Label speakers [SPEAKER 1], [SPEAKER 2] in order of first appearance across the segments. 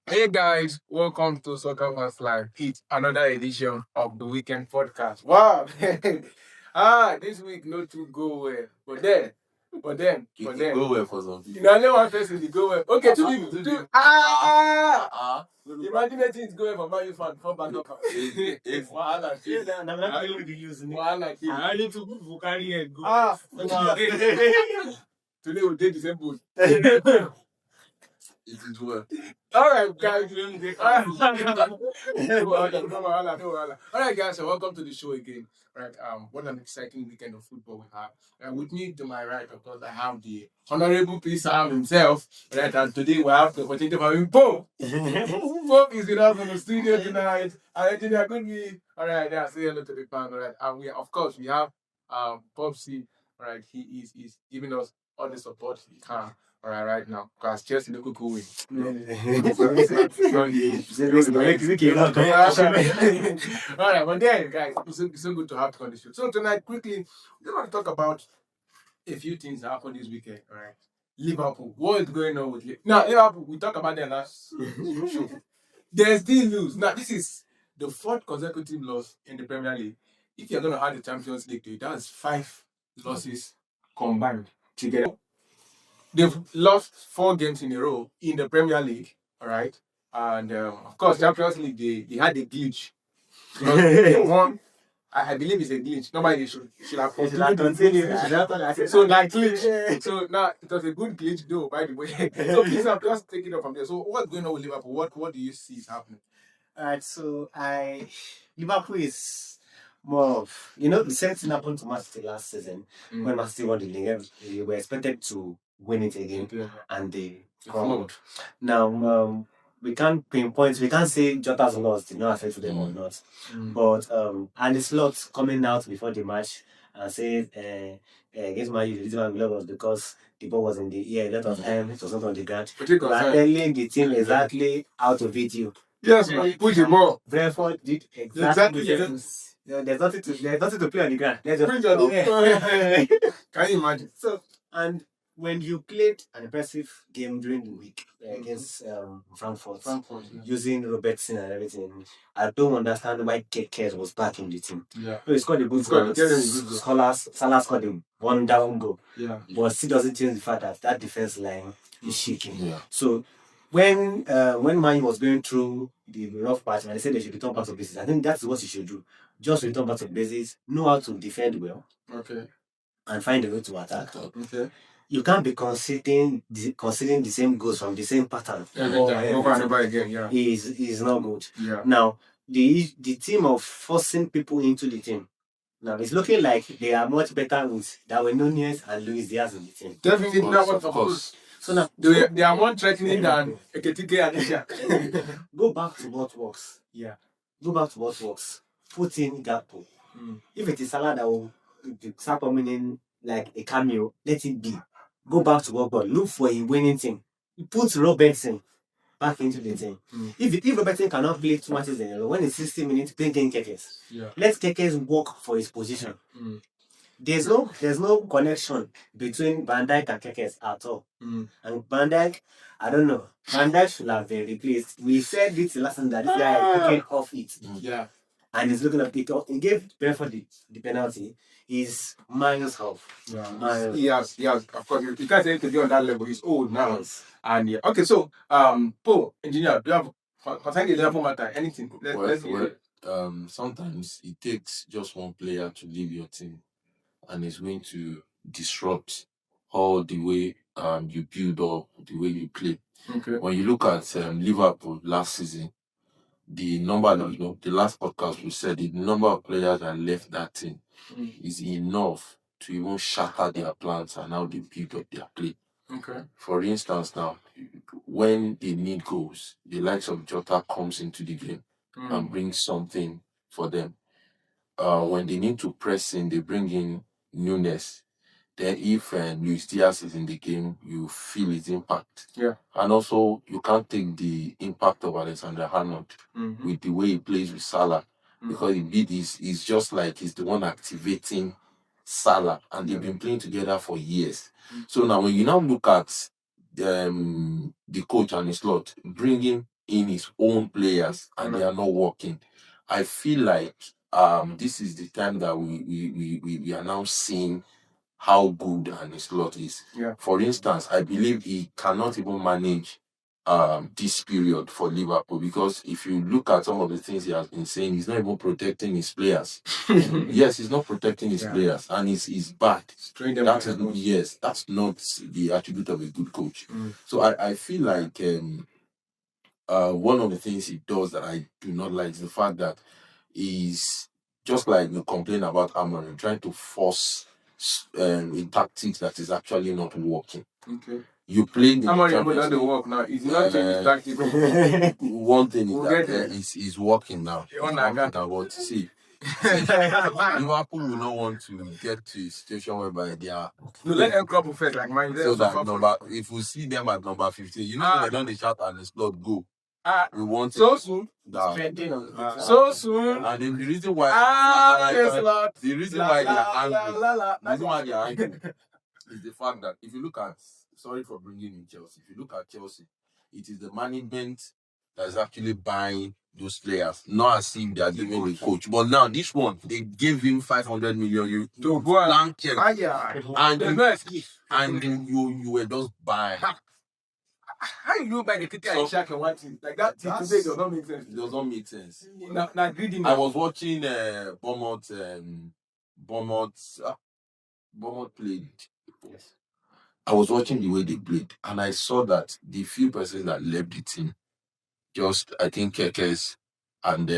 [SPEAKER 1] Hey guys, welcome to Soccerfanslive. It's another edition of the weekend podcast. Wow, this week no too go well, but then,
[SPEAKER 2] Go well for some people.
[SPEAKER 1] you know, only one person dey go well. Okay, two people. Imagine that things go well for Man U fan before back up. Wahala, wahala.
[SPEAKER 3] I need two people carry head go.
[SPEAKER 1] Today we did the same boat.
[SPEAKER 2] It is well.
[SPEAKER 1] All right, guys. All right, guys. So welcome to the show again. All right. What an exciting weekend of football we have. With me to my right, of course, I have the honorable Sam himself. Right, and today we have the opportunity of having Pope. Pope is with us in the studio tonight. Engineer, good me. All right, yeah. Say hello to the fan. All right, and we of course we have Popsy. All right, he's giving us all the support he can. All right now, because Chelsea look cool. All right, but then, guys, it's so good to have you on the show. So tonight, quickly, we want to talk about a few things that happened this weekend. All right, Liverpool. What is going on with Liverpool? Now, Liverpool. We talked about them last show. They still lose. Now, this is the fourth consecutive loss in the Premier League. If you're going to add the Champions League, that's 5 losses combined together. They've lost 4 games in a row in the Premier League, all right? And of course, Champions League, they had a glitch. They won. I believe it's a glitch. Nobody should have continued. So, like, glitch. So, now, it was a good glitch, though, by the way. So, please, I'm just taking it from there. So, what's going on with Liverpool? What do you see is happening?
[SPEAKER 3] Alright, so Liverpool is more of the same thing happened to Man City last season when Man City won the league. They were expected to win it again, and they crumbled. Now we can't pinpoint. We can't say Jota's loss did not affect them or not, but and the slot coming out before the match and said against Man U, the reason why we lost was because the ball was in the air. That was time. It was not on the ground.
[SPEAKER 1] But you
[SPEAKER 3] We are telling the team exactly how to beat you.
[SPEAKER 1] yes, man, push the ball.
[SPEAKER 3] Brentford did exactly the same. There's nothing to play on the ground. There's
[SPEAKER 1] Push the
[SPEAKER 3] air.
[SPEAKER 1] Can you imagine?
[SPEAKER 3] So, and when you played an impressive game during the week against Frankfurt, using Robertson and everything, I don't understand why Kekes was back in the team.
[SPEAKER 1] Yeah.
[SPEAKER 3] So he scored a good goal. Salah scored a wonderful goal.
[SPEAKER 1] Yeah.
[SPEAKER 3] But still doesn't change the fact that that defense line is shaking.
[SPEAKER 2] Yeah.
[SPEAKER 3] So when Man was going through the rough patch and they said they should return back to basics, I think that's what you should do. Just return back to basics, know how to defend well,
[SPEAKER 1] Okay.
[SPEAKER 3] and find a way to attack.
[SPEAKER 1] Okay.
[SPEAKER 3] You can't be conceding the same goals from the same pattern.
[SPEAKER 1] Over and over again, yeah.
[SPEAKER 3] Is not good.
[SPEAKER 1] Yeah.
[SPEAKER 3] Now, the team of forcing people into the team. Now, it's looking like they are much better with Darwin Nunez and Luis Diaz in the team.
[SPEAKER 1] Definitely not what
[SPEAKER 2] Of course.
[SPEAKER 3] So now,
[SPEAKER 1] they are more threatening than Eketike and Asia.
[SPEAKER 3] go back to what works.
[SPEAKER 1] Yeah.
[SPEAKER 3] Go back to what works. Put in Gakpo. If it is Salah that will start coming in like a cameo, let it be. Go back to what God. Look for a winning team. Put Robertson back into the team. If Robertson cannot play 2 matches in a row, when it's 60 minutes, bring in Kekes.
[SPEAKER 1] Yeah.
[SPEAKER 3] Let Kekes work for his position. There's no connection between Van Dijk and Kekes at all. And Van Dijk, I don't know. Van Dijk should have been replaced. We said this last time that this guy is taking off it.
[SPEAKER 1] Yeah.
[SPEAKER 3] And he's looking at it. He gave Brentford the penalty. He's miles off.
[SPEAKER 1] Yeah. He has. Of course, you can't say to be on that level. He's old now. And yeah. Okay, so Paul, engineer, do you have concerning the Liverpool matter? Anything? Let's hear it.
[SPEAKER 2] Sometimes it takes just one player to leave your team, and it's going to disrupt all the way you build up, the way you play.
[SPEAKER 1] Okay.
[SPEAKER 2] When you look at Liverpool last season, the number, the last podcast we said the number of players that left that team is enough to even shatter their plans and how they build up their play.
[SPEAKER 1] Okay.
[SPEAKER 2] For instance, now when they need goals, the likes of Jota comes into the game and brings something for them. When they need to press in, they bring in Nunes. Then if Luis Diaz is in the game, you feel his impact.
[SPEAKER 1] Yeah.
[SPEAKER 2] And also, you can't take the impact of Alexander Arnold with the way he plays with Salah, because he's just like he's the one activating Salah, and they've been playing together for years. So now when you now look at the coach and his lot bringing in his own players and they are not working. I feel like this is the time that we are now seeing how good Ancelotti is.
[SPEAKER 1] Yeah.
[SPEAKER 2] For instance, I believe he cannot even manage this period for Liverpool, because if you look at some of the things he has been saying, he's not even protecting his players. Yes, he's not protecting his players, and he's bad. Yes, that's not the attribute of a good coach. So I feel like one of the things he does that I do not like is the fact that he's just like you complain about Amorim, trying to force a tactics that is actually not working.
[SPEAKER 1] Okay.
[SPEAKER 2] You play the
[SPEAKER 1] Amorim doesn't work now. It's not changing tactics.
[SPEAKER 2] One thing is that is working now. But see, Liverpool will not want to get to a situation whereby they are.
[SPEAKER 1] You let them crop first, like mine.
[SPEAKER 2] So that if we see them at number 15, you know, they don't shout and the slot go. We want
[SPEAKER 1] so soon. So soon.
[SPEAKER 2] And then the reason why the reason why they are angry is the fact that if you look at, sorry for bringing in Chelsea, if you look at Chelsea, it is the management that is actually buying those players, not as if they are giving the coach. But now this one, they gave him 500 million to blank check, and you were just buying.
[SPEAKER 1] How you buy the ticket and Shaq and one team like that? Today does not make sense.
[SPEAKER 2] It does not make sense.
[SPEAKER 1] Now greedy.
[SPEAKER 2] I was watching Bournemouth played. Yes. I was watching the way they played, and I saw that the few persons that left the team, just I think Kekes and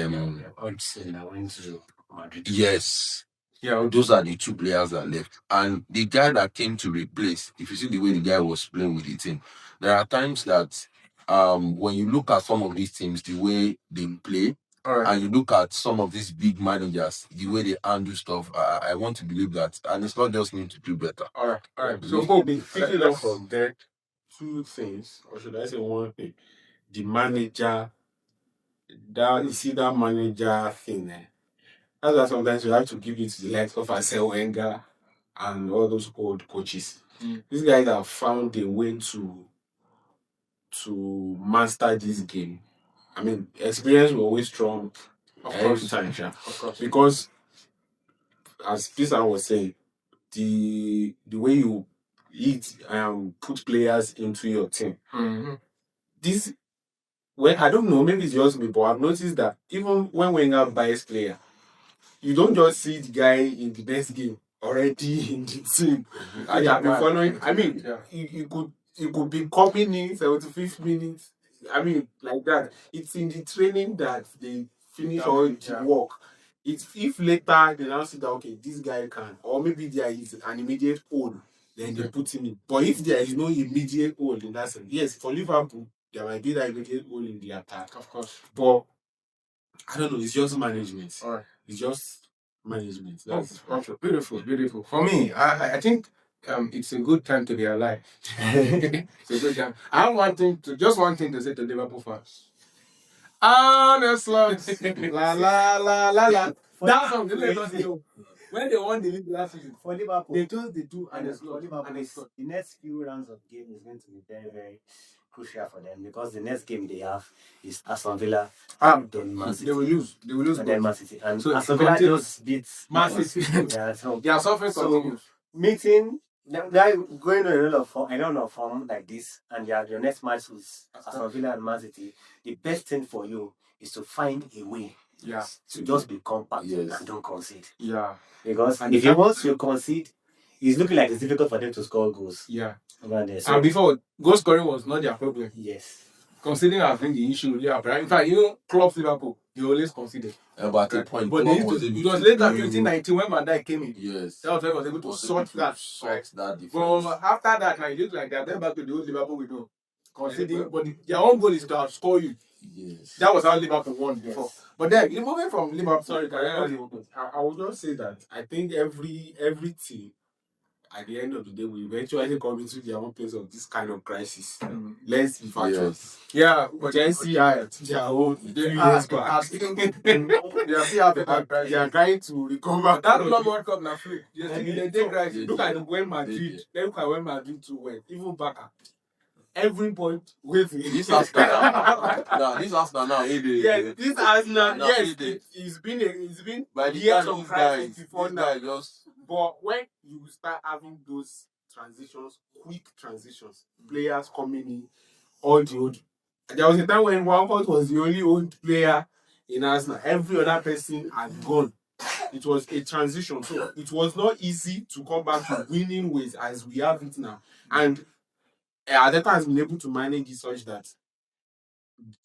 [SPEAKER 3] Hudson that went to Madrid.
[SPEAKER 2] Yes. Yeah, those are the two players that left. And the guy that came to replace, if you see the way the guy was playing with the team, there are times that when you look at some of these teams, the way they play, and you look at some of these big managers, the way they handle stuff, I want to believe that, and it's not just need to do better.
[SPEAKER 4] All right. So, picking up from there, two things, or should I say one thing? The manager, that manager thing. That's why sometimes you have to give it to the likes of Arsene Wenger and all those old coaches. These guys have found a way to master this game. I mean, experience will always strong every time, of course. Because as Pisa was saying, the way you eat and put players into your team. This, well, I don't know, maybe it's just me, but I've noticed that even when Wenger buys player, you don't just see the guy in the next game already in the team. I have been following. I mean, you could be coming in 75th minute. I mean, like that. It's in the training that they finish all the work. It's if later they now see that okay, this guy can, or maybe there is an immediate hole, then they put him in. But if there is no immediate hole in that sense, yes, for Liverpool there might be that immediate hole in the attack, of course. But I don't know. It's just management. All right. It's just management. That's
[SPEAKER 1] beautiful. For me, I think it's a good time to be alive. It's a good time. I have one thing to say to Liverpool fans. Honestly, la la la la la. That song, they let us know. When they won the league last season,
[SPEAKER 3] for Liverpool,
[SPEAKER 1] they just they do, and
[SPEAKER 3] for Liverpool, the next few rounds of game is going to be very, very crucial for them, because the next game they have is Aston Villa. Then Man City.
[SPEAKER 1] They will lose.
[SPEAKER 3] And then Man City. And so Aston Villa just beats
[SPEAKER 1] Man City.
[SPEAKER 3] So
[SPEAKER 1] they are suffering continues.
[SPEAKER 3] Meeting, they're going on a lot of form like this, and your next match is Aston Villa and Man City. The best thing for you is to find a way. To just be compact and don't concede. Because if you want to concede, it's looking like it's difficult for them to score goals. So,
[SPEAKER 1] and before, goal scoring was not their problem.
[SPEAKER 3] Yes.
[SPEAKER 1] Conceding has been the issue. In fact, Klopp Liverpool, they always conceded.
[SPEAKER 2] But at a point,
[SPEAKER 1] but it was later 2019 when Van Dijk came in.
[SPEAKER 2] Yes.
[SPEAKER 1] That was when he was able to sort that. But after that, it looks like they're back to the old Liverpool we know. Conceding, but their own goal is to outscore you.
[SPEAKER 2] Yes.
[SPEAKER 1] That was how Liverpool won before. But then, moving from Liverpool, sorry,
[SPEAKER 4] I will just say that I think every team, at the end of the day, will eventually come into their own place of this kind of crisis. Let's be factual.
[SPEAKER 1] But
[SPEAKER 4] Chelsea are their own 3 years back. They are trying to recover.
[SPEAKER 1] That Club World Cup now free.
[SPEAKER 4] Look at when Madrid too went. Even Barca. every point waiting.
[SPEAKER 2] This Arsenal now. This Arsenal now.
[SPEAKER 4] Yes, this Arsenal.
[SPEAKER 2] Now,
[SPEAKER 4] Yes, it's been
[SPEAKER 2] by the
[SPEAKER 4] years
[SPEAKER 2] time
[SPEAKER 4] of
[SPEAKER 2] this
[SPEAKER 4] crisis
[SPEAKER 2] guy,
[SPEAKER 4] before
[SPEAKER 2] this
[SPEAKER 4] now.
[SPEAKER 2] guy just
[SPEAKER 4] But when you start having those transitions, quick transitions, players coming in, all the old. There was a time when Walcott was the only old player in Arsenal. Every other person had gone. It was a transition, so it was not easy to come back to winning ways as we have it now. And Arteta has been able to manage it such that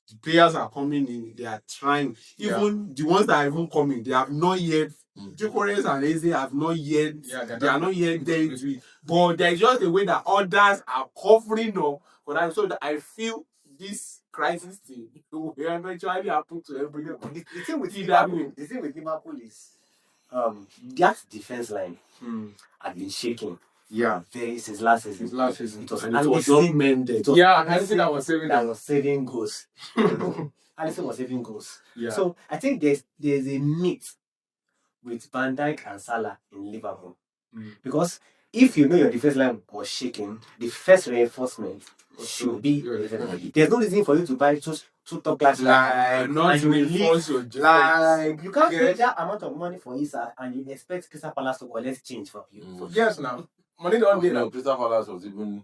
[SPEAKER 4] the players are coming in, they are trying. Even the ones that are even coming, they have not yet. Gyökeres and Eze have not yet. They are not yet there into it. But there is just a way that others are covering up for that. So that I feel this crisis thing will eventually happen to everybody.
[SPEAKER 3] The thing with Liverpool is that defense line had been shaking.
[SPEAKER 1] Yeah.
[SPEAKER 3] Since last season.
[SPEAKER 4] It was not mended.
[SPEAKER 1] Alisson that was saving
[SPEAKER 3] that was saving goals. Alisson was saving goals. Yeah. So I think there's a myth with Van Dijk and Salah in Liverpool. Because if you know your defense line was shaking, the first reinforcement should be there's no reason for you to buy two top class
[SPEAKER 4] not to reinforce your
[SPEAKER 3] defense. You can't pay that amount of money for Issa and you expect Crystal Palace to collect change from you.
[SPEAKER 1] Yes, now. Money don't be now.
[SPEAKER 2] Crystal Palace was even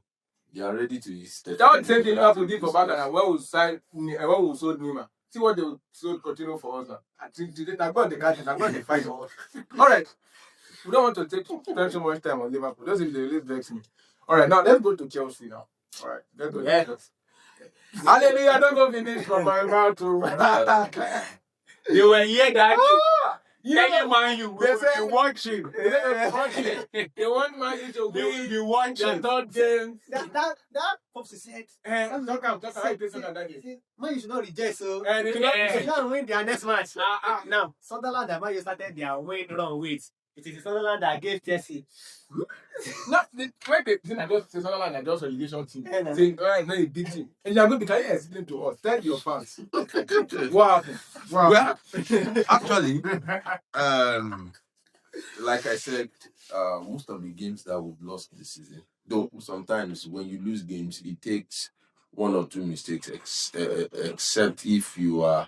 [SPEAKER 2] they are ready to step.
[SPEAKER 1] That was the same thing Liverpool did for Barcelona when we sold Neymar. See what they sold Coutinho for us now. I think today I got the guy, I got the fight. All right. We don't want to spend so much time on Liverpool. Just if they really vex me. All right, now let's go to Chelsea now. All right, let's go to Chelsea. Hallelujah! Don't go finish from my mouth to.
[SPEAKER 4] They were here that.
[SPEAKER 1] Yeah,
[SPEAKER 4] man, you will be watching.
[SPEAKER 1] They want Man U to
[SPEAKER 4] win. They will be watching.
[SPEAKER 1] The third game.
[SPEAKER 3] That pops his head.
[SPEAKER 1] Talk out.
[SPEAKER 3] Man, you should not reject. So
[SPEAKER 1] they
[SPEAKER 3] should not win their next match. Now, Sunderland and Man U started their win run with. It is Sunderland that gave Chelsea.
[SPEAKER 1] No, when they think I just say Sunderland and just relegation team. Saying, all right, now a big team. And you're going to be trying to explain to us. Tell your fans. What happened?
[SPEAKER 2] Well, actually, like I said, most of the games that we've lost this season, though sometimes when you lose games, it takes one or two mistakes, except if you are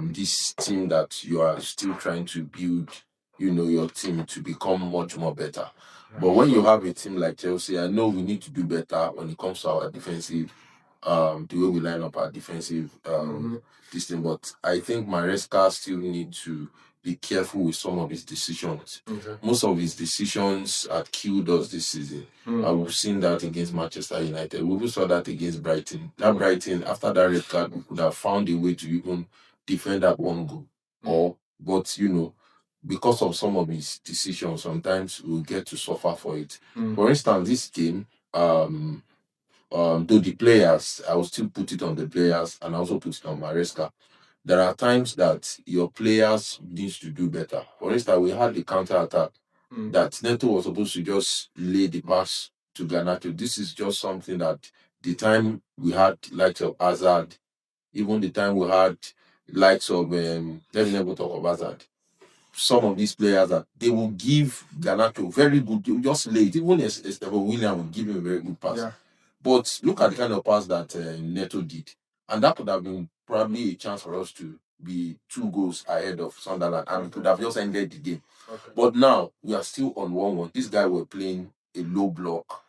[SPEAKER 2] this team that you are still trying to build, your team to become much more better. But when you have a team like Chelsea, I know we need to do better when it comes to our defensive, the way we line up our defensive this thing. But I think Maresca still need to be careful with some of his decisions. Most of his decisions had killed us this season. And we've seen that against Manchester United. We also saw that against Brighton. Brighton, after that red card, we could have found a way to even defend that one goal. But because of some of his decisions, sometimes we'll get to suffer for it. For instance, this game, though the players, I will still put it on the players and also put it on Maresca. There are times that your players need to do better. For instance, we had the counter-attack that Neto was supposed to just lay the pass to Garnacho. This is just something that the time we had likes of Hazard, even the time we had likes of, let me never talk of Hazard. Some of these players that they will give Garnacho very good, they will just lay it. Even Esteban William will give him a very good pass. Yeah. But look at the kind of pass that Neto did. And that could have been probably a chance for us to be 2 goals ahead of Sunderland and we could have just ended the game. But now we are still on 1-1. This guy were playing a low block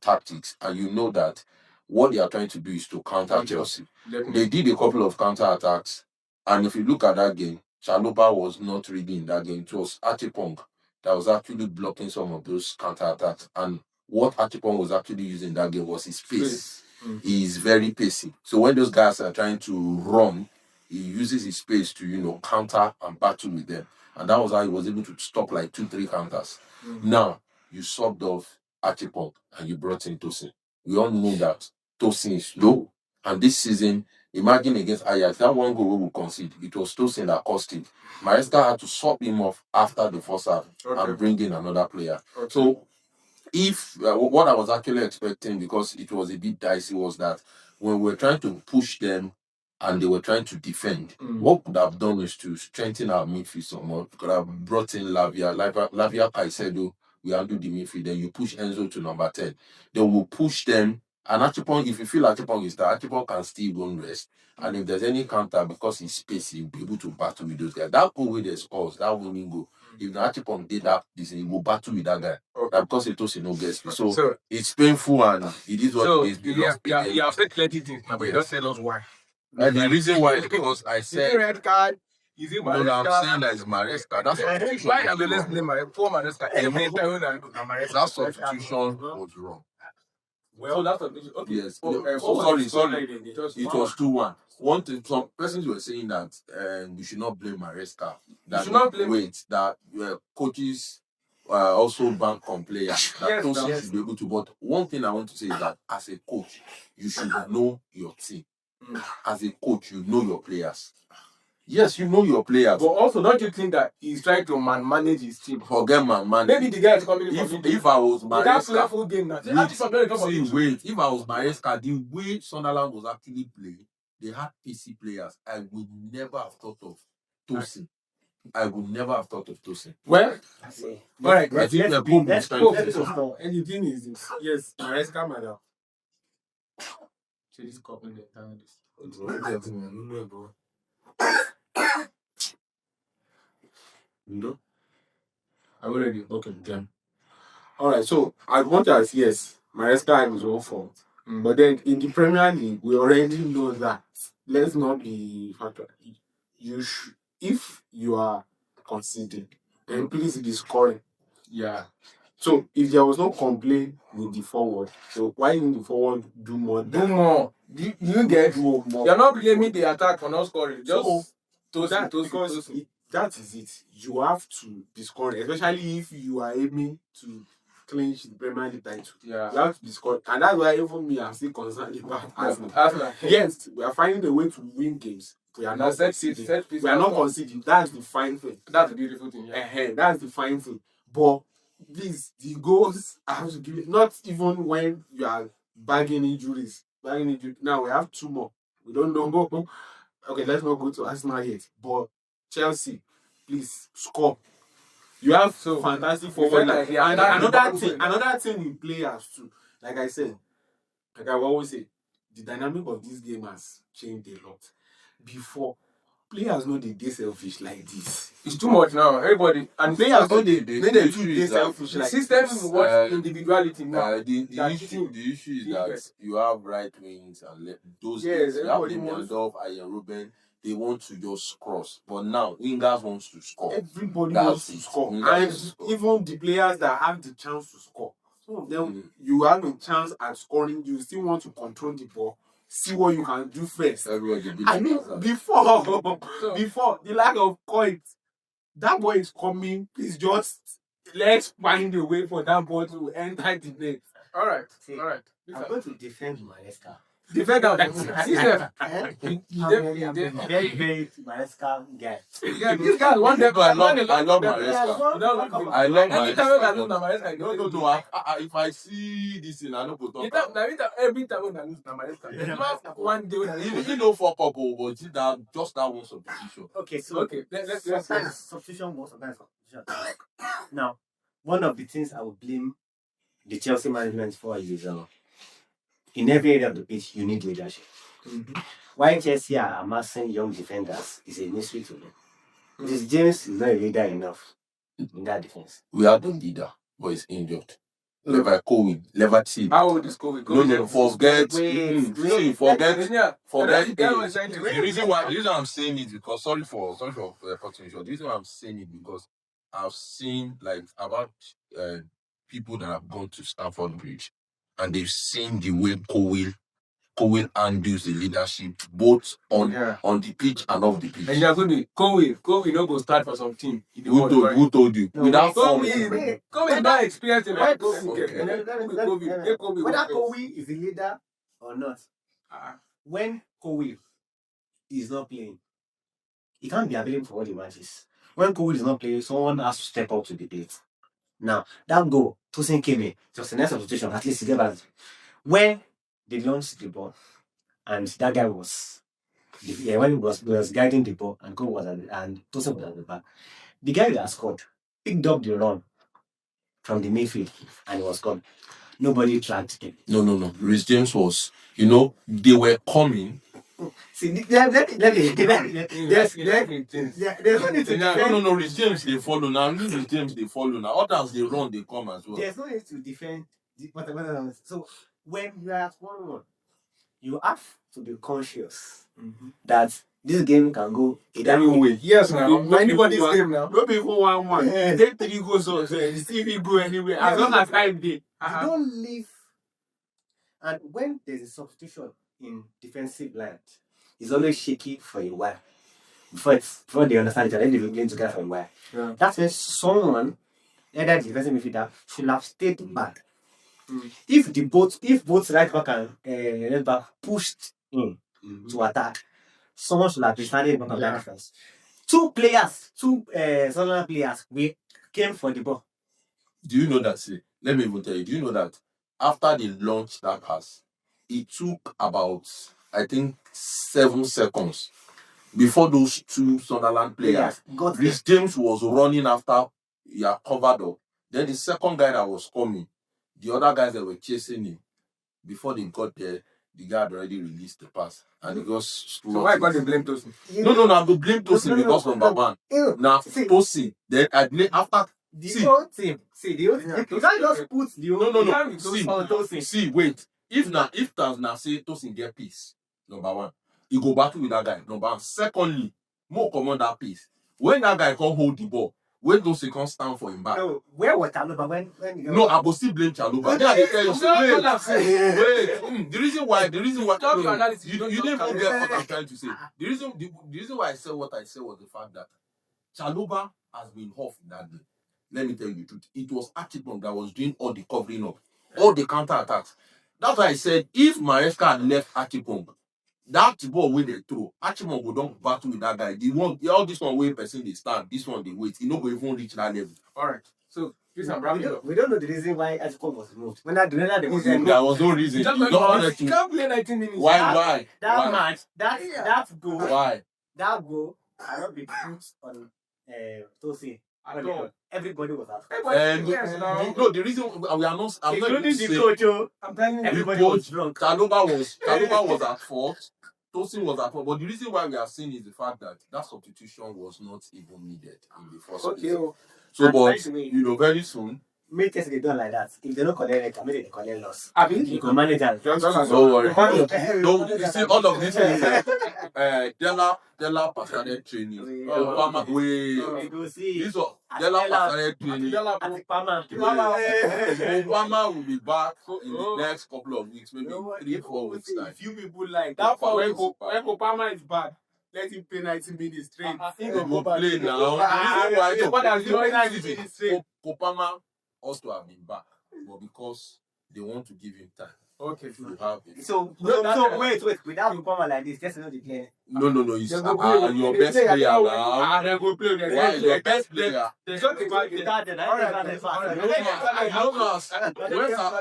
[SPEAKER 2] tactics, and you know that what they are trying to do is to counter Chelsea. They did a couple of counter attacks, and if you look at that game, Chalobah was not really in that game. It was Achipong that was actually blocking some of those counter attacks. And what Achipong was actually using in that game was his pace. He is very pacey. So when those guys are trying to run, he uses his pace to, counter and battle with them. And that was how he was able to stop like 2-3 counters. Now, you subbed off Achipong and you brought in Tosin. We all know that Tosin is low. And this season, imagine against Ajax, that one goal we will concede, it was Tosin that cost it. Maresca had to sub him off after the first half and bring in another player. So, if what I was actually expecting, because it was a bit dicey, was that when we were trying to push them and they were trying to defend, what we could have done is to strengthen our midfield some more. We could have brought in Lavia Caicedo, we handle the midfield, then you push Enzo to number 10. Then we'll push them And Achipong, if you feel Achipong is that, Achipong can still go and rest. And if there's any counter, because he's space, he'll be able to battle with those guys. That goal with the scores, that winning goal. If the Achipong did that, he will battle with that guy. That because he told no guess. So it's painful and it is what it is.
[SPEAKER 1] You have said plenty things, but you don't tell us why.
[SPEAKER 2] And the reason why is because I said
[SPEAKER 1] red card. Is it
[SPEAKER 2] no, I'm saying that it's Maresca. That's
[SPEAKER 1] why I'm let's blame Maresca.
[SPEAKER 2] That substitution was wrong.
[SPEAKER 1] Well, that's okay.
[SPEAKER 2] Yes. Sorry. It was 2-1. One thing, some persons were saying that we should not blame Maresca. That
[SPEAKER 1] should not blame
[SPEAKER 2] that coaches also bank on players. That yes, should be able to. But one thing I want to say is that as a coach, you should know your team. As a coach, you know your players. Yes, you know your players.
[SPEAKER 1] But also, don't you think that he's trying to manage his team?
[SPEAKER 2] Forget man.
[SPEAKER 1] Maybe the guy is coming in
[SPEAKER 2] if I was Maresca,
[SPEAKER 1] full game now.
[SPEAKER 2] Wait, if I was Maresca, the way Sunderland was actually playing, they had PC players. I would never have thought of Tosin.
[SPEAKER 1] Well, all right.
[SPEAKER 3] Let's go.
[SPEAKER 4] And the thing is this. Yes, Maresca, madam.
[SPEAKER 1] So this cup in the town.
[SPEAKER 4] No?
[SPEAKER 1] I'm ready.
[SPEAKER 4] Okay, then. Alright, so as much as yes, Maresca had his own fault. But then in the Premier League, we already know that. Let's not be factual. If you are conceding, then please be scoring.
[SPEAKER 1] Yeah.
[SPEAKER 4] So if there was no complaint with the forward, so why didn't the forward do more?
[SPEAKER 1] You get more. You're not blaming the attack for not scoring. Just
[SPEAKER 4] that is it. You have to be scoring, especially if you are aiming to clinch the Premier League title.
[SPEAKER 1] Yeah.
[SPEAKER 4] You have to be scoring. And that's why even me, I'm still concerned about Arsenal. Yes, we are finding a way to win games. We are not conceding. We are not conceding. That's the fine thing.
[SPEAKER 1] That's the beautiful thing. Yeah.
[SPEAKER 4] That's the fine thing. But please, the goals I have to give it. Not even when you are bagging injuries. Now we have 2 more. We don't know. Okay, let's not go to Arsenal yet. But Chelsea, please score. You have fantastic forward. And another thing in players too. Like I said, like I always say, the dynamic of this game has changed a lot. Before, players know they selfish like this.
[SPEAKER 1] It's too much now. Everybody and
[SPEAKER 4] players know they selfish like this.
[SPEAKER 1] System what individuality now.
[SPEAKER 2] The issue is that you have right wings and those guys. You have Lewandowski, Arjen Robben. They want to just cross, but now wingers wants to score.
[SPEAKER 4] Everybody wants to score, and even the players that have the chance to score, some of them you have a chance at scoring. You still want to control the ball, see what you can do first. I mean, before the lack of coins, that ball is coming. Please just let's find a way for that ball to enter the net.
[SPEAKER 1] All right.
[SPEAKER 3] I'm going to defend Maresca.
[SPEAKER 1] Defend out.
[SPEAKER 3] I'm very, very Maresca guy.
[SPEAKER 1] Yeah, this guy one day.
[SPEAKER 2] I love Maresca. I love
[SPEAKER 1] Maresca.
[SPEAKER 2] No. If I see this thing, I don't put on.
[SPEAKER 1] Every time when I lose Maresca, one day when I
[SPEAKER 2] you know fuck up, but just that one substitution.
[SPEAKER 3] Okay. Let's substitution was sometimes substitution. Now, one of the things I would blame the Chelsea management for is in every area of the pitch, you need leadership. Why Chelsea are amassing young defenders is a mystery to me. This James is not a leader enough in that defense.
[SPEAKER 2] We have the leader, but he's injured. Levi Cohen, Leverty.
[SPEAKER 1] How old is Cohen?
[SPEAKER 2] No, forget. Forget.
[SPEAKER 1] The
[SPEAKER 2] reason I'm saying it because sorry for cutting short. The reason why I'm saying it because I've seen about people that have gone to Stamford Bridge and they've seen the way Cohen handles the leadership both on the pitch and off the pitch.
[SPEAKER 1] And you're going to Cohen not go start for some team.
[SPEAKER 2] Who told you?
[SPEAKER 3] No,
[SPEAKER 2] Without
[SPEAKER 1] Cohen not experienced in
[SPEAKER 3] whether Cohen is a leader or not. When Cohen is not playing, he can't be available for all the matches. When Cohen is not playing, someone has to step up to the plate. Now, that goal, Tosin came in, just the next substitution, at least he gave us. When they launched the ball, and that guy was, when he was guiding the ball, and Cohen was and Tosin was at the back, the guy that scored picked up the run from the midfield, and he was gone. nobody tracked them.
[SPEAKER 2] No. Rhys James was, they were coming.
[SPEAKER 3] See, let me. There's no need to defend.
[SPEAKER 2] No. Rhys James, they follow now. Rhys James, they follow now. Others, they run, they come as well.
[SPEAKER 3] There's no need to defend. So when you are at 1-1, you have to be conscious that this game can go either way.
[SPEAKER 1] Yes, now. Anybody's game now.
[SPEAKER 4] No people 1-1. Take 3 goals on see if it go anywhere. As long as time dey.
[SPEAKER 3] You don't leave. And when there's a substitution in defensive line, it's always shaky for a while. Before they understand each other, they begin together for a while.
[SPEAKER 1] Yeah.
[SPEAKER 3] That's when someone, either the defensive midfielder, should have stayed back. If both right back and left back pushed in to attack, someone should have been standing in front of the first. Two Sunderland players, we came for the ball.
[SPEAKER 2] Do you know that? See, let me even tell you. Do you know that after they launched that pass, it took about, I think, 7 seconds before those two Sunderland players, Rhys James was running after he had covered up. Then the second guy that was coming, the other guys that were chasing him, before they got there, the guy had already released the pass. And it was...
[SPEAKER 1] So why can't you blame Tosin?
[SPEAKER 2] No, I will blame Tosin because number one. Now, Tosin, then I blame after...
[SPEAKER 3] The whole team. See, the whole team. You can't just put the whole
[SPEAKER 2] No.
[SPEAKER 3] on Tosin.
[SPEAKER 2] See, wait. If now say Tosin get peace, number one, he go battle with that guy. Number one. Secondly, more command that peace. When that guy can hold the ball, when Tosin can stand for him back.
[SPEAKER 3] No, where was Chaluba when
[SPEAKER 2] No, I will still blame Chaluba. Then I tell you, wait. The reason why you didn't even get what I'm trying to say. The reason why I said what I said was the fact that Chaluba has been off in that game. Let me tell you the truth. It was Achibong that was doing all the covering up, all the counter attacks. That's why I said if Maresca had left Achibong, that ball when they throw, Achibong would don't battle with that guy. All this one way person they stand, this one they wait. He not going to even reach that level.
[SPEAKER 1] All right. So
[SPEAKER 3] we don't know the reason why Achibong was removed. When that
[SPEAKER 2] there was no reason.
[SPEAKER 1] you can't play 19 minutes.
[SPEAKER 2] Why?
[SPEAKER 3] That match, that goal.
[SPEAKER 2] Why?
[SPEAKER 3] That goal cannot be put on Tosin. Everybody was out.
[SPEAKER 2] No, the reason we are not, I'm not
[SPEAKER 3] including the coach.
[SPEAKER 1] I'm telling you,
[SPEAKER 3] everybody was drunk.
[SPEAKER 2] Chaluba was at fault. Tosin was at fault. But the reason why we are saying is the fact that substitution was not even needed in the first place. So, but very soon.
[SPEAKER 3] Make us get done like that. If they don't collect it, maybe they collect loss. You can manage that.
[SPEAKER 2] Don't worry. Don't you see all of this is Della started training. This was Della started training. Obama will be back in the next couple of weeks, maybe 3-4 weeks time.
[SPEAKER 4] Few people like that. When Obama is back, let him play 90 minutes straight.
[SPEAKER 2] He will play now. Obama also have been back, but because they want to give him time.
[SPEAKER 1] Okay,
[SPEAKER 2] to have it.
[SPEAKER 3] So wait, without Obama like this, just not the player.
[SPEAKER 2] No, he's your best player now.
[SPEAKER 4] They go play.
[SPEAKER 2] Why your best player?
[SPEAKER 4] There's something about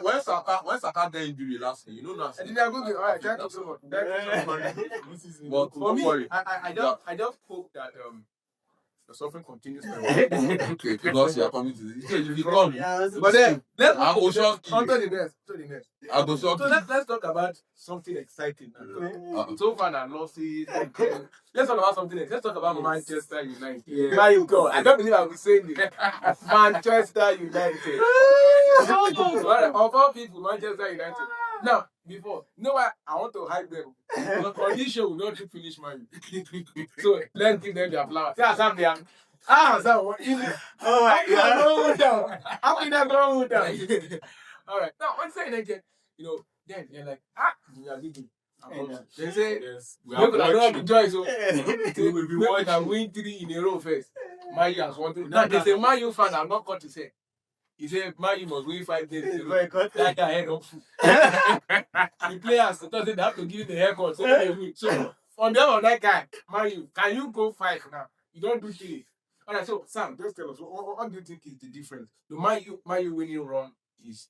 [SPEAKER 2] when Saka get injury last year, you know now.
[SPEAKER 1] Alright, thank you so much.
[SPEAKER 2] But
[SPEAKER 1] for me,
[SPEAKER 2] worry.
[SPEAKER 1] I just hope that the suffering continues.
[SPEAKER 2] Okay, because you are coming to this. You come.
[SPEAKER 1] But then let's
[SPEAKER 2] go shock you.
[SPEAKER 1] On to the next.
[SPEAKER 2] I go shock
[SPEAKER 1] so let's talk about something exciting. So far, I lost it. Let's talk about something else. Let's talk about Manchester United.
[SPEAKER 3] Yeah.
[SPEAKER 1] I can't believe I'm saying this. Manchester United. Of all people, Manchester United. Now, before, you know why I want to hype them? But on this show, we not finish man. So let's give them their flowers. See, Sam, they are. Sam, what is it? Oh my God. How can I go down? All right. Now, Manchester United, then they're like, we are leading. They say, we have to joy, so we will be one and win 3 in a row first. Man U has wanted. Now, they say, Man U fan, I'm not cut to say. He said, Man U must win 5 days. That guy head off. The players thought they have to give the haircut. So, on behalf of that guy, Man U, can you go 5 now? You don't do 3. All right, so, Sam, just tell us, what do you think is the difference? The Man U winning run is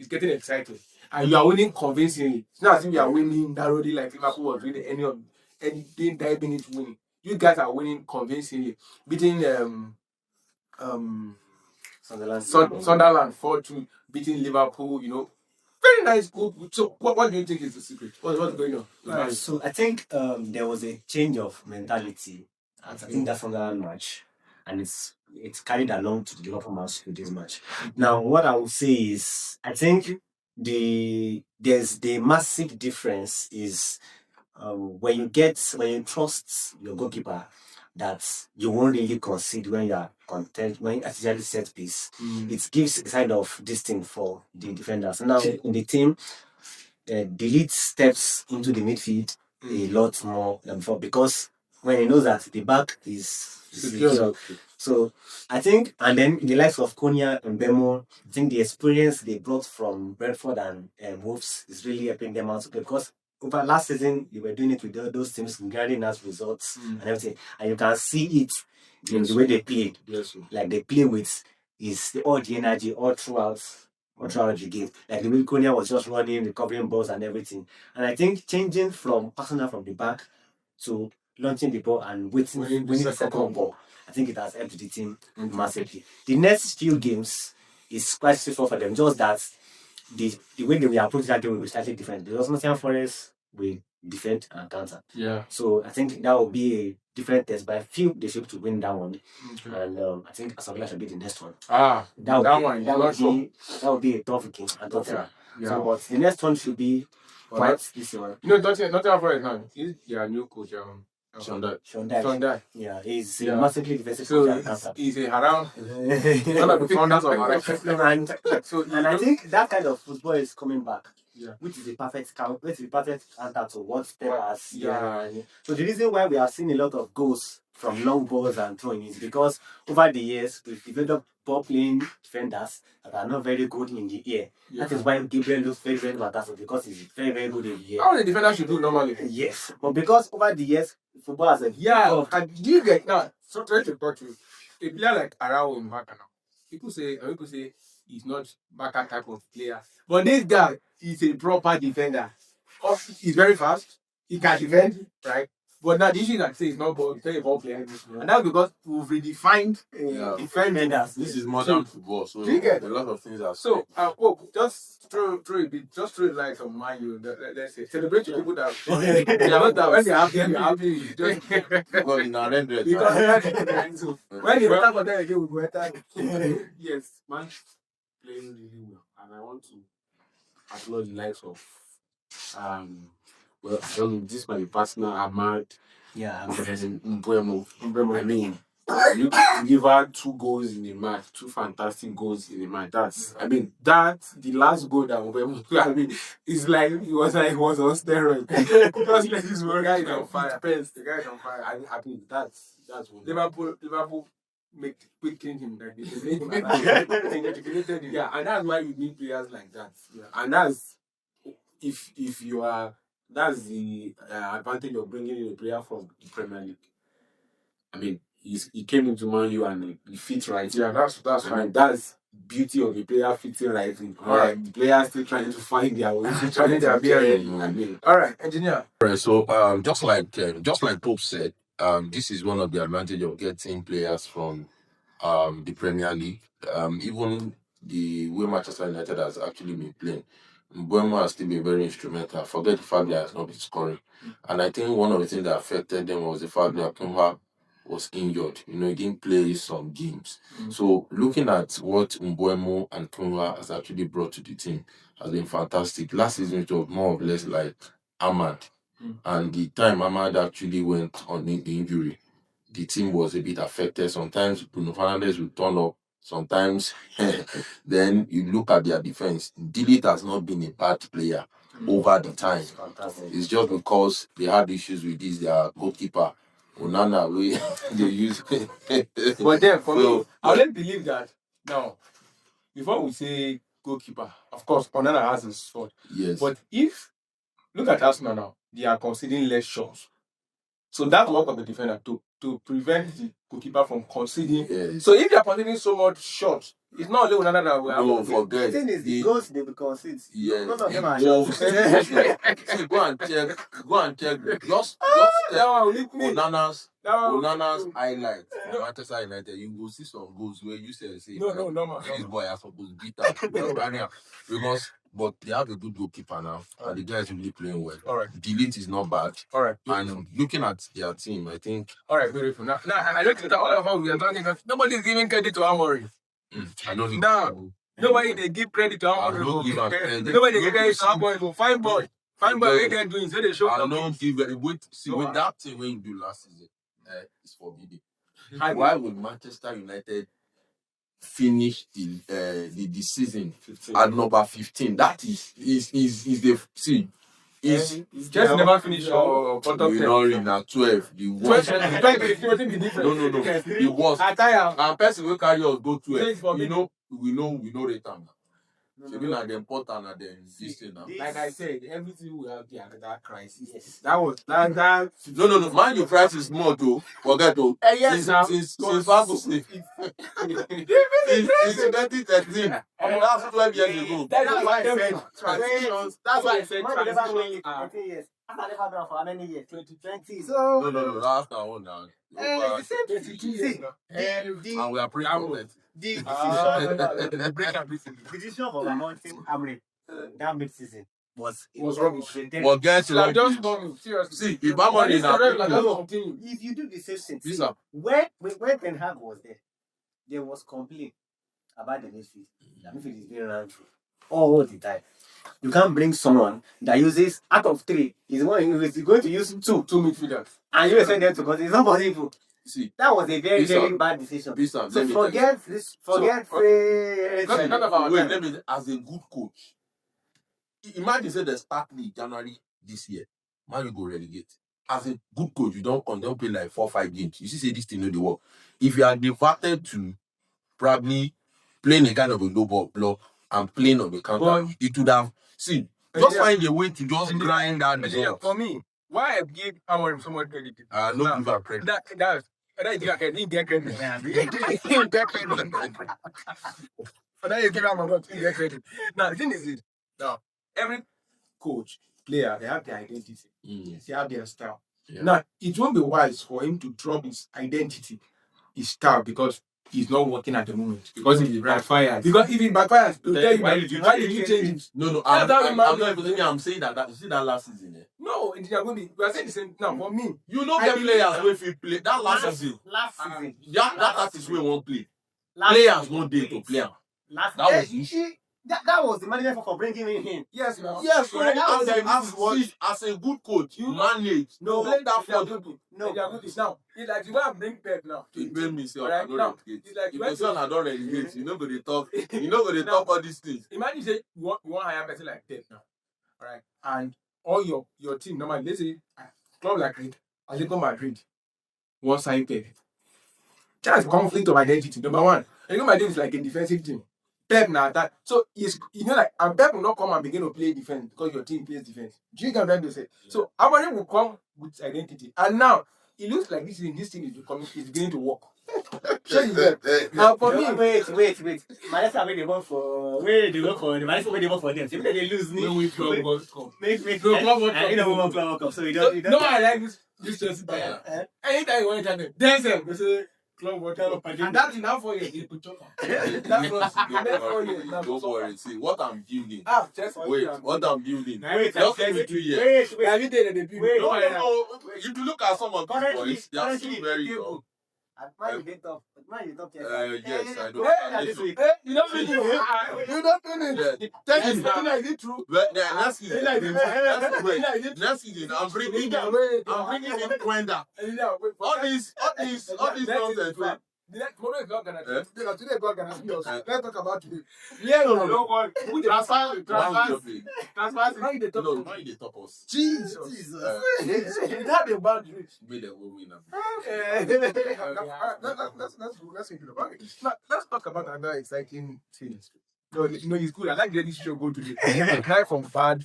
[SPEAKER 1] getting exciting. And you are winning convincingly. It's not as if you are winning narrowly like Liverpool was winning anything diving into winning. You guys are winning convincingly. Beating Sunderland 4-2, beating Liverpool, Very nice. Good. So, what do you think is the secret? What's going on?
[SPEAKER 3] Right. So I think there was a change of mentality. I think that's from that match, and it's carried along to the Liverpool match with this match. Now, what I will say is, I think there's the massive difference is when you trust your goalkeeper that you won't really concede when you are content when actually set piece. It gives a kind of this thing for the defenders. Now in the team, the lead steps into the midfield a lot more than before because when he knows that the back is secure. So I think, and then in the likes of Konya and Bemo, I think the experience they brought from Brentford and Wolves is really helping them out because over last season they were doing it with those teams regarding as results and everything, and you can see it in the way they played. Like they play with all the energy all throughout the game. Like the way Konya was just running, recovering balls and everything. And I think changing from passing out from the back to launching the ball and winning the second ball, I think it has helped the team massively. The next few games is quite straightforward for them, just that the way they will approach that game will be slightly different. Because Nottingham Forest will defend and counter.
[SPEAKER 1] Yeah.
[SPEAKER 3] So I think that will be a different test, but I feel they should to win that one. And I think Aston Villa should be the next one.
[SPEAKER 1] That
[SPEAKER 3] would be a tough game.
[SPEAKER 1] Yeah.
[SPEAKER 3] So, but the next one should be quite this one.
[SPEAKER 1] You know, Nottingham Forest now is their new coach.
[SPEAKER 2] Sean Dyche.
[SPEAKER 3] Sean Dyche. Yeah, he's massively defensive coach.
[SPEAKER 1] So he's around one of the founders of around.
[SPEAKER 3] And I think that kind of football is coming back.
[SPEAKER 1] Yeah.
[SPEAKER 3] Which is a perfect answer to what Pep has. Yeah. So the reason why we are seeing a lot of goals from long balls and throwing is because over the years we've developed ball playing defenders that are not very good in the air. Yeah. That is why Gabriel looks very, very fantastic because he's very, very good in the air.
[SPEAKER 1] How the defender should do normally.
[SPEAKER 3] Yes. But because over the years football has
[SPEAKER 1] and do you get now? So try to talk to you. A player like Arao in Baka now. People say he's not Baka type of player. But this guy is a proper defender. He's very fast. He can defend, right? But now the issue is that he's not ball player. And that's because we've redefined defenders.
[SPEAKER 2] This is modern football, so a lot of things are
[SPEAKER 1] so just throw a bit, just throw it like on Man U. Let's say celebrate the people that when they have them, you have me.
[SPEAKER 2] Well, in our end,
[SPEAKER 1] because when you talk about that again, we go enter.
[SPEAKER 4] Yes, man, playing really well, and I want to applaud the likes of well, I don't know, this might be personal, Ahmad.
[SPEAKER 3] Yeah,
[SPEAKER 4] and Mbuemo. I mean, you delivered 2 goals in a match, 2 fantastic goals in a match. The last goal that Mbuemo, I mean, it's like it was on steroids. Because like this guy is on fire. The guy is on fire. I mean, that's what
[SPEAKER 1] Liverpool quick him like this.
[SPEAKER 4] Yeah, and that's why you need players like that. Yeah. And that's if you are. That's the advantage of bringing in a player from the Premier League. I mean, he came into Man U and he fits right.
[SPEAKER 1] Yeah, that's
[SPEAKER 4] I mean, that's beauty of the player fitting right. Alright, the players still trying to find their way.
[SPEAKER 1] All right, engineer.
[SPEAKER 2] Right, so just like Pope said, this is one of the advantage of getting players from the Premier League. Even the way Manchester United has actually been playing, Mbuemo has still been very instrumental. Forget the fact that he has not been scoring. And I think one of the things that affected them was the fact that Kumha was injured. You know, he didn't play some games. So looking at what Mbuemo and Kumha has actually brought to the team has been fantastic. Last season it was more or less like Ahmad. And the time Ahmad actually went on the injury, the team was a bit affected. Sometimes Bruno Fernandes would turn up. Sometimes, then you look at their defense. Delete has not been a bad player over the time. It's just because they had issues with their goalkeeper, Onana, they use.
[SPEAKER 1] But then, for me, I wouldn't believe that. Now, before we say goalkeeper, of course, Onana has his fault.
[SPEAKER 2] Yes.
[SPEAKER 1] But look at Arsenal now, they are conceding less shots. So that's work of the defender to prevent the goalkeeper from conceding.
[SPEAKER 2] Yes.
[SPEAKER 1] So if they are conceding so much shots, it's not only Onana that we have.
[SPEAKER 2] No, forget.
[SPEAKER 3] The thing is, the goals they will concede.
[SPEAKER 2] Yeah.
[SPEAKER 3] None of them are
[SPEAKER 2] So go and check. Just Onana's highlight. Manchester United, you will see some goals where you say,
[SPEAKER 1] no,
[SPEAKER 2] this boy has supposed to beat that. Because but they have a good goalkeeper now, and the guy is really playing well.
[SPEAKER 1] All right.
[SPEAKER 2] Delete is not bad.
[SPEAKER 1] All right.
[SPEAKER 2] And looking at their team, I think.
[SPEAKER 1] All right, beautiful. Now I look at all of us we are talking. Nobody's giving credit to Amorim.
[SPEAKER 2] I don't think.
[SPEAKER 1] No. Nobody they give credit to
[SPEAKER 2] I don't give
[SPEAKER 1] Amorim.
[SPEAKER 2] a credit.
[SPEAKER 1] Nobody give credit to Amorim. Fine boy. Fine boy. What they doing? So they show.
[SPEAKER 2] I don't give a wait. See, with that thing when you do last season, it's forbidden. Why would Manchester United finish the season
[SPEAKER 1] 15.
[SPEAKER 2] at number 15? That is the see.
[SPEAKER 1] Just never finish or bottom
[SPEAKER 2] We
[SPEAKER 1] 10.
[SPEAKER 2] know in at 12. The worst. No. The worst. And person will carry us go 12. We know rate them. So we are the important and then this thing now.
[SPEAKER 1] Like I said, everything we have there that crisis.
[SPEAKER 3] Yes.
[SPEAKER 1] That was that.
[SPEAKER 2] No. Mind your price is more though. Forget though.
[SPEAKER 1] Yes,
[SPEAKER 2] Since Ferguson. Since 2013. That's 12 years ago.
[SPEAKER 1] That's why I said.
[SPEAKER 3] That's why I
[SPEAKER 1] said.
[SPEAKER 3] Yes. After never done for how many years? 2020. So
[SPEAKER 2] No. That's our own now.
[SPEAKER 3] it's the same
[SPEAKER 1] 22 years now.
[SPEAKER 2] And we are praying for it.
[SPEAKER 3] the decision of anointing Amorim that mid-season was
[SPEAKER 1] rubbish.
[SPEAKER 2] Well, guys,
[SPEAKER 1] Like, just don't seriously.
[SPEAKER 2] see, if Amorim is
[SPEAKER 3] If you do the same thing,
[SPEAKER 2] Yes,
[SPEAKER 3] see,
[SPEAKER 2] sir.
[SPEAKER 3] when Ten Hag was there was complaint about the midfield. The midfield is being ran through all the time. You can't bring someone that uses out of 3. He's going to use 2
[SPEAKER 1] midfielders.
[SPEAKER 3] and you send them to because it's not possible.
[SPEAKER 2] see,
[SPEAKER 3] That was a very,
[SPEAKER 2] Yes,
[SPEAKER 3] very
[SPEAKER 2] sir.
[SPEAKER 3] bad decision.
[SPEAKER 2] this time,
[SPEAKER 3] So
[SPEAKER 2] let me tell you.
[SPEAKER 3] forget this. Forget.
[SPEAKER 2] Wait, let me, as a good coach, imagine say the start league January this year, man, you go relegate. As a good coach, you don't play like 4-5 games. You see, say this thing no dey work. If you are diverted to probably playing a kind of a low ball block and playing on the counter,
[SPEAKER 1] But-
[SPEAKER 2] it would have just find a way to just grind that result.
[SPEAKER 1] For me, why I give Amorim so much credit?
[SPEAKER 2] No give her credit.
[SPEAKER 1] That is didn't get credit. Didn't get credit. For that you give Amorim didn't get credit. Now the thing is this. Now every coach, player, they have their identity. They have their style.
[SPEAKER 2] Yeah.
[SPEAKER 1] Now it won't be wise for him to drop his identity, his style, because he's not working at the moment. Because if it backfires. Because if it backfires, they'll tell you why did you change it?
[SPEAKER 2] No,
[SPEAKER 1] That's how
[SPEAKER 2] I'm
[SPEAKER 1] man-
[SPEAKER 2] not even saying. I'm saying that you see that last season.
[SPEAKER 1] No, we are saying the same. Now for me,
[SPEAKER 2] You know,
[SPEAKER 1] I
[SPEAKER 2] get
[SPEAKER 1] believe
[SPEAKER 2] players
[SPEAKER 1] that-
[SPEAKER 2] wey fit play that last season.
[SPEAKER 3] Last season.
[SPEAKER 2] That is where won't play.
[SPEAKER 3] Last
[SPEAKER 2] Players
[SPEAKER 3] season.
[SPEAKER 2] no day to play am.
[SPEAKER 3] That
[SPEAKER 2] That
[SPEAKER 3] was the management for bringing him in.
[SPEAKER 1] yes, now.
[SPEAKER 2] Yes,
[SPEAKER 3] Yeah, that was
[SPEAKER 2] as a good coach, you manage.
[SPEAKER 1] No,
[SPEAKER 2] play that
[SPEAKER 1] they are
[SPEAKER 2] for
[SPEAKER 1] good.
[SPEAKER 3] No.
[SPEAKER 1] They are good. Now, it's like you go and bring Pep now.
[SPEAKER 2] it made me say,
[SPEAKER 1] Alright,
[SPEAKER 2] I don't
[SPEAKER 1] now,
[SPEAKER 2] relegate.
[SPEAKER 1] it's like
[SPEAKER 2] If
[SPEAKER 1] you
[SPEAKER 2] the
[SPEAKER 1] went
[SPEAKER 2] son
[SPEAKER 1] to-
[SPEAKER 2] I don't relegate, you know go dey talk. You know go dey talk all these things.
[SPEAKER 1] Imagine say you want hire a person like Pep now, all right, and all your team normally, let's say club like Atletico Madrid, one sign Pep. That's conflict of identity. Number one, Atletico Madrid is like a defensive team. Pep now that so is like and Pep will not come and begin to play defense because your team plays defense. Do you get what I'm trying to say? So Amorim will come with identity, and now it looks like this thing is beginning to work. Sure you get. And for me,
[SPEAKER 3] Wait. Manchester where they work for the Manchester where they work for them. See, they lose me.
[SPEAKER 1] when we club World Cup.
[SPEAKER 3] Make
[SPEAKER 1] No, Club World Cup.
[SPEAKER 3] you know World Cup. So you
[SPEAKER 1] So,
[SPEAKER 3] don't.
[SPEAKER 1] no, I like this Chelsea player. Anytime you want to channel, they say Club World Cup. And that's enough for you. That was enough for you.
[SPEAKER 2] Don't worry. See what I'm building.
[SPEAKER 1] Just
[SPEAKER 2] Wait, what I'm building.
[SPEAKER 3] Wait,
[SPEAKER 2] Just give me 2 years.
[SPEAKER 3] Wait.
[SPEAKER 1] Have you done the debut?
[SPEAKER 3] Wait,
[SPEAKER 2] No. If you look at some of these
[SPEAKER 3] Currently,
[SPEAKER 2] boys, they are still very young.
[SPEAKER 3] Man, you top.
[SPEAKER 2] Yes, I know.
[SPEAKER 1] You don't finish. You don't finish. Tell me, is it true?
[SPEAKER 2] But next season, next season, I'm bringing in Quenda. All these nonsense. man.
[SPEAKER 1] The next tomorrow is not gonna today is not gonna let's talk about today.
[SPEAKER 2] No.
[SPEAKER 1] Transfer.
[SPEAKER 2] Now you dey top us.
[SPEAKER 1] Jesus. That the boundary.
[SPEAKER 2] Made them go win.
[SPEAKER 1] Let's think about it. Now, let's talk about another exciting thing. No, it's good. I like the this show go today. They try from bad,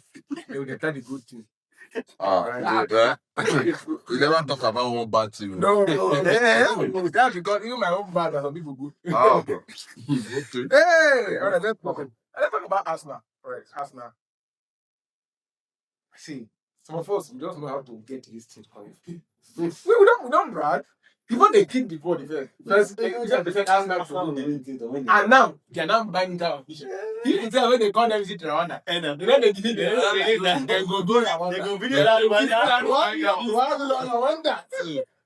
[SPEAKER 1] they will try the good thing.
[SPEAKER 2] We never talk about one bad team.
[SPEAKER 1] No, that's because even my own bad and some people good.
[SPEAKER 2] Okay.
[SPEAKER 1] Hey, all right, let's talk about Arsenal. All right, Arsenal. See, Some of us, we just know how to get this thing on. We don't brag. Even they kick before the first and now they are now buying it out. You tell when they call them visit Rwanda, and then they delete they go video that Rwanda.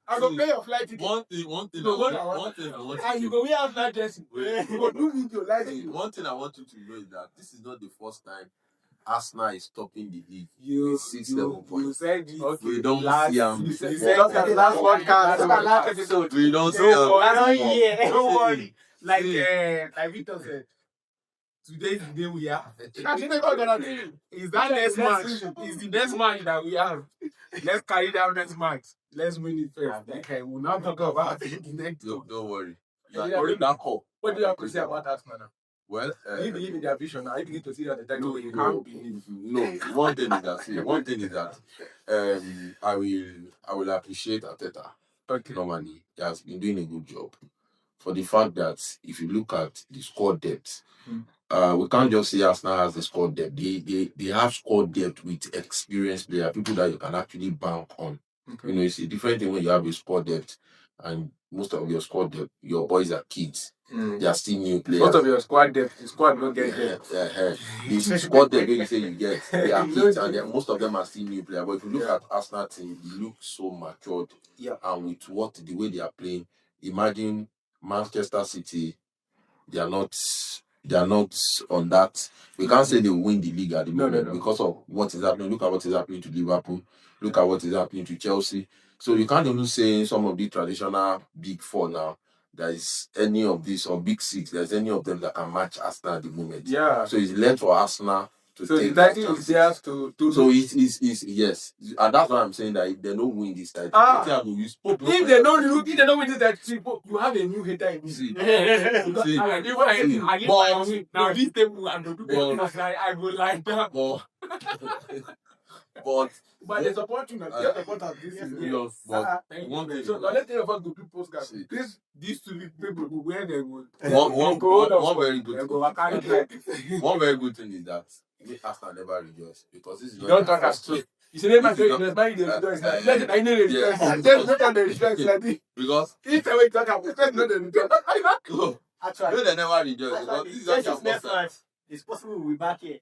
[SPEAKER 1] I go pay your flight ticket.
[SPEAKER 2] One thing I want
[SPEAKER 1] and you go we have flight dressing. You go do video like
[SPEAKER 2] one thing I want you to know is that this is not the first time Arsenal is topping the league.
[SPEAKER 1] You
[SPEAKER 2] 6-7 points.
[SPEAKER 1] You said it.
[SPEAKER 2] Okay. We don't see
[SPEAKER 1] You said the last podcast. Last episode.
[SPEAKER 2] We don't see
[SPEAKER 1] Don't worry. Like Victor said. Today's the day we have. Is that next match? Is the next match that we have? Let's carry down next match. Let's win it first. Okay, we'll not talk about it the next.
[SPEAKER 2] Don't worry.
[SPEAKER 1] What do you have to say about Arsenal now?
[SPEAKER 2] Well,
[SPEAKER 1] you believe in their vision now. You begin to see that the title you can't believe.
[SPEAKER 2] No, one thing is that I will appreciate Arteta.
[SPEAKER 1] Okay.
[SPEAKER 2] Normally, he has been doing a good job. For the fact that if you look at the squad depth, we can't just say Arsenal has the squad depth. They have squad depth with experienced players, people that you can actually bank on.
[SPEAKER 1] Okay.
[SPEAKER 2] You know, it's a different thing when you have a squad depth and most of your squad depth, your boys are kids. They are still new players.
[SPEAKER 1] Most of your squad depth, the squad don't get there.
[SPEAKER 2] The squad depth you say you get, they are kids and most of them are still new players. But if you look at Arsenal team, they look so matured.
[SPEAKER 1] Yeah.
[SPEAKER 2] And with the way they are playing, imagine Manchester City, they are not on that. We can't say they will win the league at the moment because of what is happening. Look at what is happening to Liverpool. Look at what is happening to Chelsea. So you can't even say some of the traditional big four now. There is any of these or big six. There's any of them that can match Arsenal at the moment.
[SPEAKER 1] Yeah.
[SPEAKER 2] So it's left for Arsenal to take.
[SPEAKER 1] So the title is theirs to.
[SPEAKER 2] So it's yes, and that's why I'm saying that if they don't win this title,
[SPEAKER 1] if they don't win this title, you have a new hater in me. Now this table and I go like that. But there's a point that the support of this is so let's say about the two postcards. These two people where they will
[SPEAKER 2] one very good thing is that Arsenal never rejoice because this is not
[SPEAKER 1] don't talk as true. You say my rejoice. I know the rejoice. There's not the rejoice like this.
[SPEAKER 2] Because
[SPEAKER 1] each time we talk about not the rejoice.
[SPEAKER 2] Actually, they never rejoice because this is
[SPEAKER 3] next match. It's possible we'll be back here.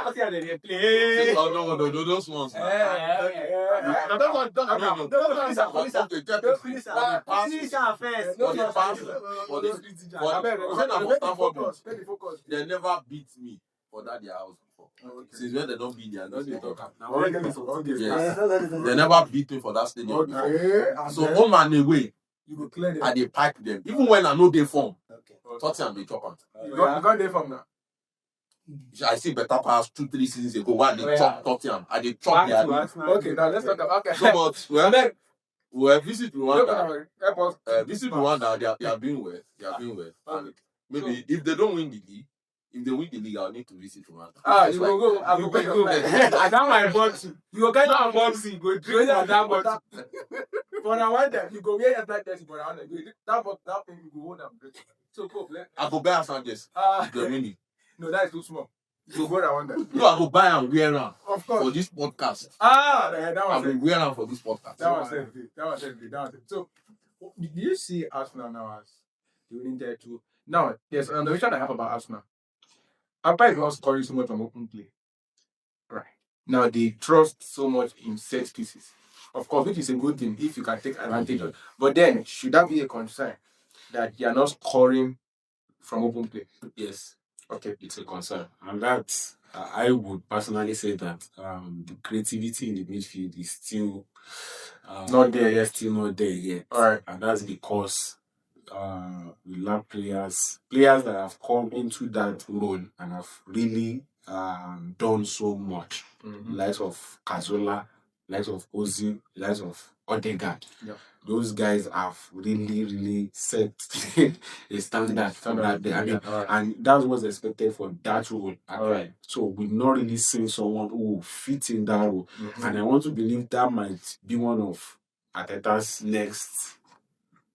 [SPEAKER 1] Those
[SPEAKER 2] ones. They never beat me for that their house before. Since when they don't beat their they never beat me for that stadium before. So home and away,
[SPEAKER 1] you go clear them.
[SPEAKER 2] and they pipe them. Even when I know they form. Tottenham they chop out.
[SPEAKER 1] You got there from now.
[SPEAKER 2] I see better pass 2-3 seasons ago. Why they chop Tottenham? And they chop their league.
[SPEAKER 1] Okay, now let's talk about
[SPEAKER 2] so but we visit Rwanda. Visit Rwanda, they are doing well. They are doing well. And maybe if they don't win the league, if they win the league, I'll need to visit Rwanda.
[SPEAKER 1] You will go. I will go. And now my boxing. You go get that boxing. Go train on that boxing. For Rwanda, you go wear your flight dressing for Rwanda. That thing you go hold and break. So cool.
[SPEAKER 2] I go buy Sanchez. Germany.
[SPEAKER 1] No, that is too small. You go Rwanda.
[SPEAKER 2] No, I go buy and wear them.
[SPEAKER 1] Of course.
[SPEAKER 2] For this podcast.
[SPEAKER 1] That
[SPEAKER 2] I
[SPEAKER 1] was
[SPEAKER 2] will wear them for this podcast.
[SPEAKER 1] That was it. So, do you see Arsenal now as the winning title? Now, there's an observation I have about Arsenal. Appa is not scoring so much on open play. Right. Now, they trust so much in set pieces. Of course, which is a good thing if you can take advantage of it. But then, should that be a concern that they are not scoring from open play?
[SPEAKER 4] Yes.
[SPEAKER 1] Okay.
[SPEAKER 4] It's a concern. And that, I would personally say that the creativity in the midfield is still
[SPEAKER 1] not there yet.
[SPEAKER 4] Still not there yet.
[SPEAKER 1] All right.
[SPEAKER 4] And that's because we lack players that have come into that role and have really done so much. Likes of Cazorla, likes of Ozil, likes of Odegaard.
[SPEAKER 1] Yeah.
[SPEAKER 4] Those guys have really set a standard for that day. I mean, and that was expected for that role.
[SPEAKER 1] Right.
[SPEAKER 4] So we've not really seen someone who will fit in that role. And I want to believe that might be one of Arteta's next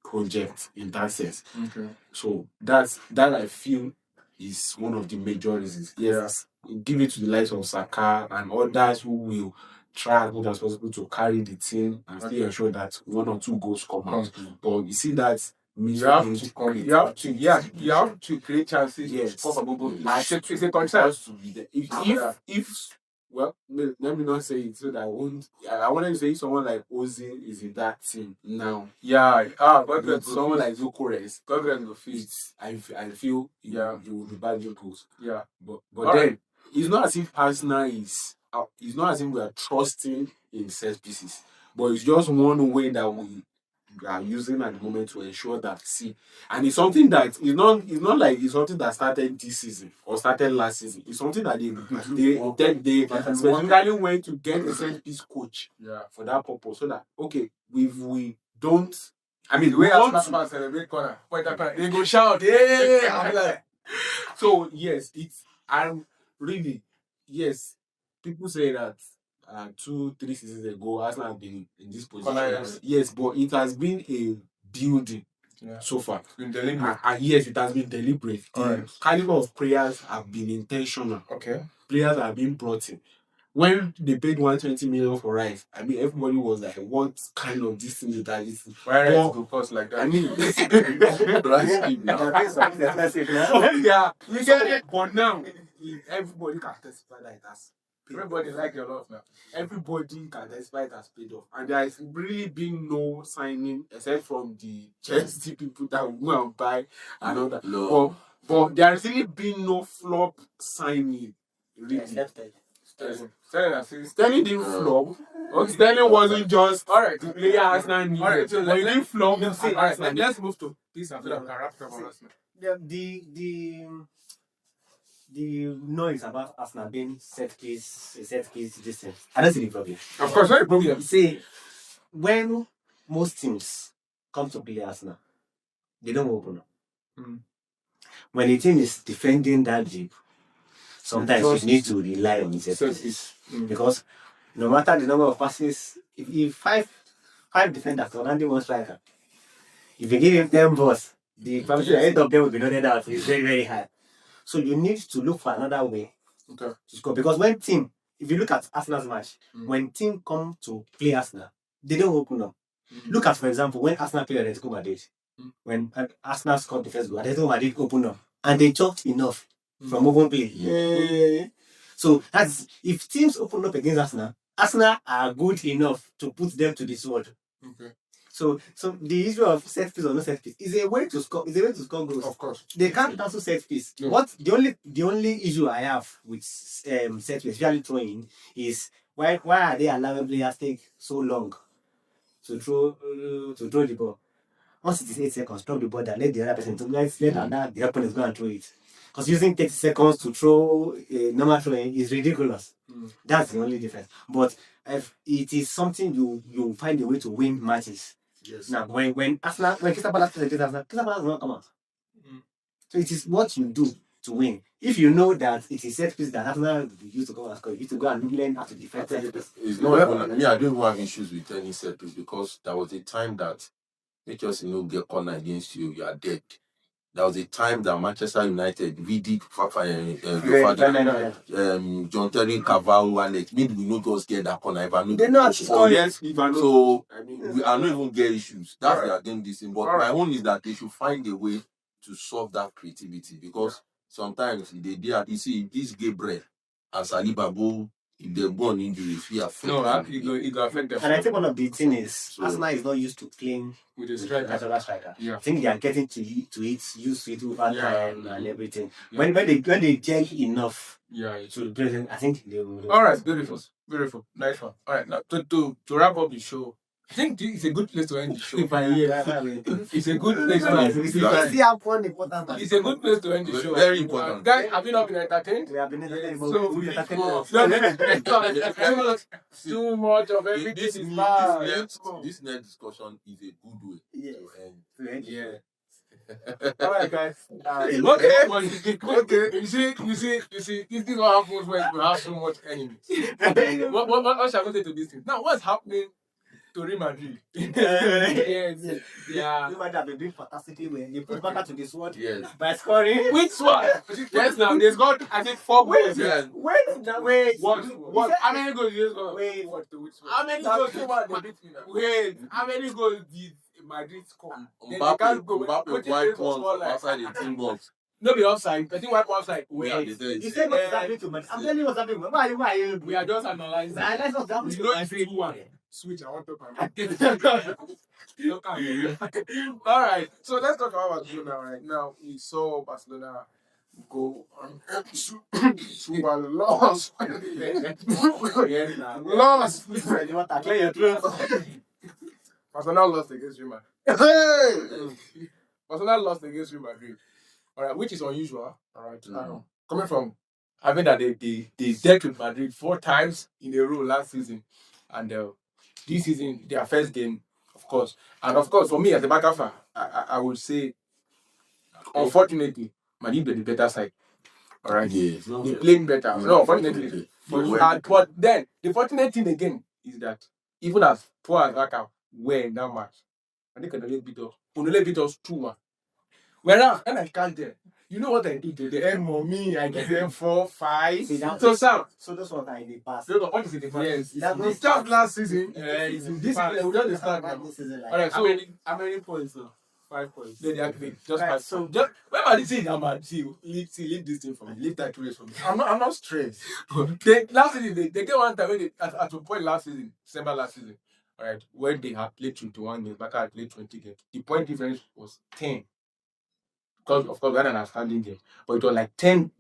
[SPEAKER 4] project in that sense.
[SPEAKER 1] Okay.
[SPEAKER 4] So that I feel is one of the major reasons. Yes, give it to the likes of Saka and others who will try as much as possible to carry the team and still ensure that 1 or 2 goals come out. But you see that
[SPEAKER 1] you have to create chances.
[SPEAKER 4] Yes.
[SPEAKER 1] It's a
[SPEAKER 4] It
[SPEAKER 1] concern.
[SPEAKER 4] has to be there. If well, let me not say it so that I won't. I wanted to say if someone like Ozil is in that team now.
[SPEAKER 1] Yeah.
[SPEAKER 4] But someone like Zucores,
[SPEAKER 1] God will fit.
[SPEAKER 4] I feel you will be bagging goals.
[SPEAKER 1] Yeah.
[SPEAKER 4] But then it's not as if Arsenal is. It's not as if we are trusting in set pieces. But it's just one way that we are using at the moment to ensure that and it's something that it's not like it's something that started this season or started last season. It's something that they specifically went to get a set piece coach for that purpose, so that we don't. I mean,
[SPEAKER 1] the way Arsenal celebrate corner, they go shout, yeah.
[SPEAKER 4] So yes, yes. People say that 2-3 seasons ago, Arsenal have been in this position. Yes, but it has been a building so far. It's been deliberate. And yes, it has been deliberate. The caliber of players have been intentional. Okay. Players have been brought in. When they paid 120 million for Rice, I mean, everybody was like, what kind of this thing is that?
[SPEAKER 1] Why Rice go cost like that?
[SPEAKER 4] I mean,
[SPEAKER 1] yeah,
[SPEAKER 4] you get it. But now, everybody can testify that it has.
[SPEAKER 1] Everybody like your love now.
[SPEAKER 4] Everybody can testify it has paid off. And there has really been no signing except from the Chelsea people that will go and buy and all that.
[SPEAKER 2] No.
[SPEAKER 4] But there has really been no flop signing. Really. Sterling didn't flop. Sterling wasn't just the player Arsenal needed.
[SPEAKER 1] Alright, so
[SPEAKER 4] he didn't flop.
[SPEAKER 1] Let's move to this after that.
[SPEAKER 3] The noise about Arsenal being set piece, this thing. I don't see the problem.
[SPEAKER 1] Of course, not a problem.
[SPEAKER 3] See, when most teams come to play Arsenal, they don't open up. When a team is defending that deep, sometimes you need to rely on set pieces. Because no matter the number of passes, if five defenders or only one striker, if you give him 10 balls, the probability end of them will be noted out. It's very, very high. So you need to look for another way to score. Because if you look at Arsenal's match, when team come to play Arsenal, they don't open up. Look at, for example, when Arsenal played Atletico Madrid, when Arsenal scored the first goal, Atletico Madrid opened up, and they choked enough from open play. So that's if teams open up against Arsenal are good enough to put them to the sword. So the issue of set piece or no set piece is a way to score. Is a way to score goals.
[SPEAKER 1] Of course,
[SPEAKER 3] they can't cancel set piece.
[SPEAKER 1] No.
[SPEAKER 3] What the only issue I have with set piece, especially throwing, is why are they allowing players take so long to throw the ball? Once it is 8 seconds, drop the ball down, let the other person let the opponent go and throw it. Because using 30 seconds to throw a normal throwing is ridiculous. That's the only difference. But if it is something you find a way to win matches.
[SPEAKER 4] Yes.
[SPEAKER 3] Now, when Crystal Palace plays against Arsenal, Crystal Palace will not come out. So it is what you do to win. If you know that it is set piece that Arsenal used to go and score, you need to go and learn how to defend set piece.
[SPEAKER 2] It's not even, me, I don't even have issues with any set piece because there was a time that make us get corner against you, you are dead. There was a time that Manchester United, Vidic, John Terry, Cavallo, Alex, maybe we not just get that corner.
[SPEAKER 3] They know how to score.
[SPEAKER 2] So we are not even get issues. That's they are doing this thing. But my own is that they should find a way to solve that creativity because sometimes they do. You see, this Gabriel and Saliba, if they're born injuries, it
[SPEAKER 1] go affect them.
[SPEAKER 3] And I think one of the things is Arsenal is not used to playing
[SPEAKER 1] with a striker.
[SPEAKER 3] Yeah. I think they are getting to it, used to it over time and everything. Yeah. When they gel enough to play, I think they will.
[SPEAKER 1] All right, beautiful, nice one. All right, now to wrap up the show. I think it's a good place to end the show. It's a good place to end the show. It's a good place to end the show.
[SPEAKER 2] Very important.
[SPEAKER 1] Guys, have you not been entertained?
[SPEAKER 3] We have been entertained.
[SPEAKER 1] Too much of everything is bad.
[SPEAKER 2] This next discussion is a good way to end.
[SPEAKER 1] Yeah. All right, guys. Okay. You see, this is what happens when you have so much enemies. What shall I say to this thing? Now, what's happening to Real Madrid.
[SPEAKER 3] Yes.
[SPEAKER 1] Yeah.
[SPEAKER 3] You might have been doing fantastically well. You put back to the sword
[SPEAKER 2] Yes.
[SPEAKER 3] by scoring.
[SPEAKER 1] Which one? Yes, now they got I think 4 goals.
[SPEAKER 2] Yeah.
[SPEAKER 3] Wait.
[SPEAKER 1] What? How many goals did you score?
[SPEAKER 3] Wait.
[SPEAKER 1] What to which one?
[SPEAKER 3] How many goals did
[SPEAKER 1] Wait, how many goals did Madrid score? Then they
[SPEAKER 2] Mbappe
[SPEAKER 1] can't go.
[SPEAKER 2] wiped
[SPEAKER 1] What
[SPEAKER 2] one
[SPEAKER 1] did they score like?
[SPEAKER 2] outside the team box.
[SPEAKER 1] No be offside. I think wipe offside.
[SPEAKER 2] Yeah,
[SPEAKER 1] Wait.
[SPEAKER 2] they
[SPEAKER 3] You said what's happening to Madrid. I'm telling you what's happening. Why are you?
[SPEAKER 1] We are just analyzing.
[SPEAKER 3] I like what's happening
[SPEAKER 1] You
[SPEAKER 3] to
[SPEAKER 1] know it's
[SPEAKER 3] Madrid.
[SPEAKER 1] 2-1. Switch, I want to All right, so let's talk about Barcelona right now. We saw Barcelona go on to a loss. Lost.
[SPEAKER 3] You want to clear your throat?
[SPEAKER 1] Barcelona lost against Real Madrid. Barcelona lost against Real Madrid. All right, which is unusual. All right, coming from having that they dealt with Madrid 4 times in a row last season, and this season their first game, of course, and of course for me as a Barca fan, I would say, unfortunately, Madrid were the better side. All right,
[SPEAKER 2] Yes.
[SPEAKER 1] they played better. No, unfortunately, but then the fortunate thing again is that even as poor as Barca were in that match, I think they only beat us 2-1. Whereas when I catch them, you know what I do? They earn more me. I give them 4, 5.
[SPEAKER 3] See, that-
[SPEAKER 1] So Sam,
[SPEAKER 3] So those ones are in the past.
[SPEAKER 1] what is the difference?
[SPEAKER 3] That
[SPEAKER 1] Yes,
[SPEAKER 3] was-
[SPEAKER 1] it's just last season. It's in this season. We don't start now.
[SPEAKER 3] This is like.
[SPEAKER 1] All right, so
[SPEAKER 4] How many points now? 5 points.
[SPEAKER 1] they activate just
[SPEAKER 3] Right,
[SPEAKER 1] 5.
[SPEAKER 3] so-
[SPEAKER 1] Just remember the thing, man. Leave this thing for me. Leave that race for me. I'm not stressed. Last season they get one time when they, at a point last season, December last season, all right, when they had played 21 games, Barca had played 20 games. The point difference was 10. Because of course we had an outstanding game, but it was like 10 goal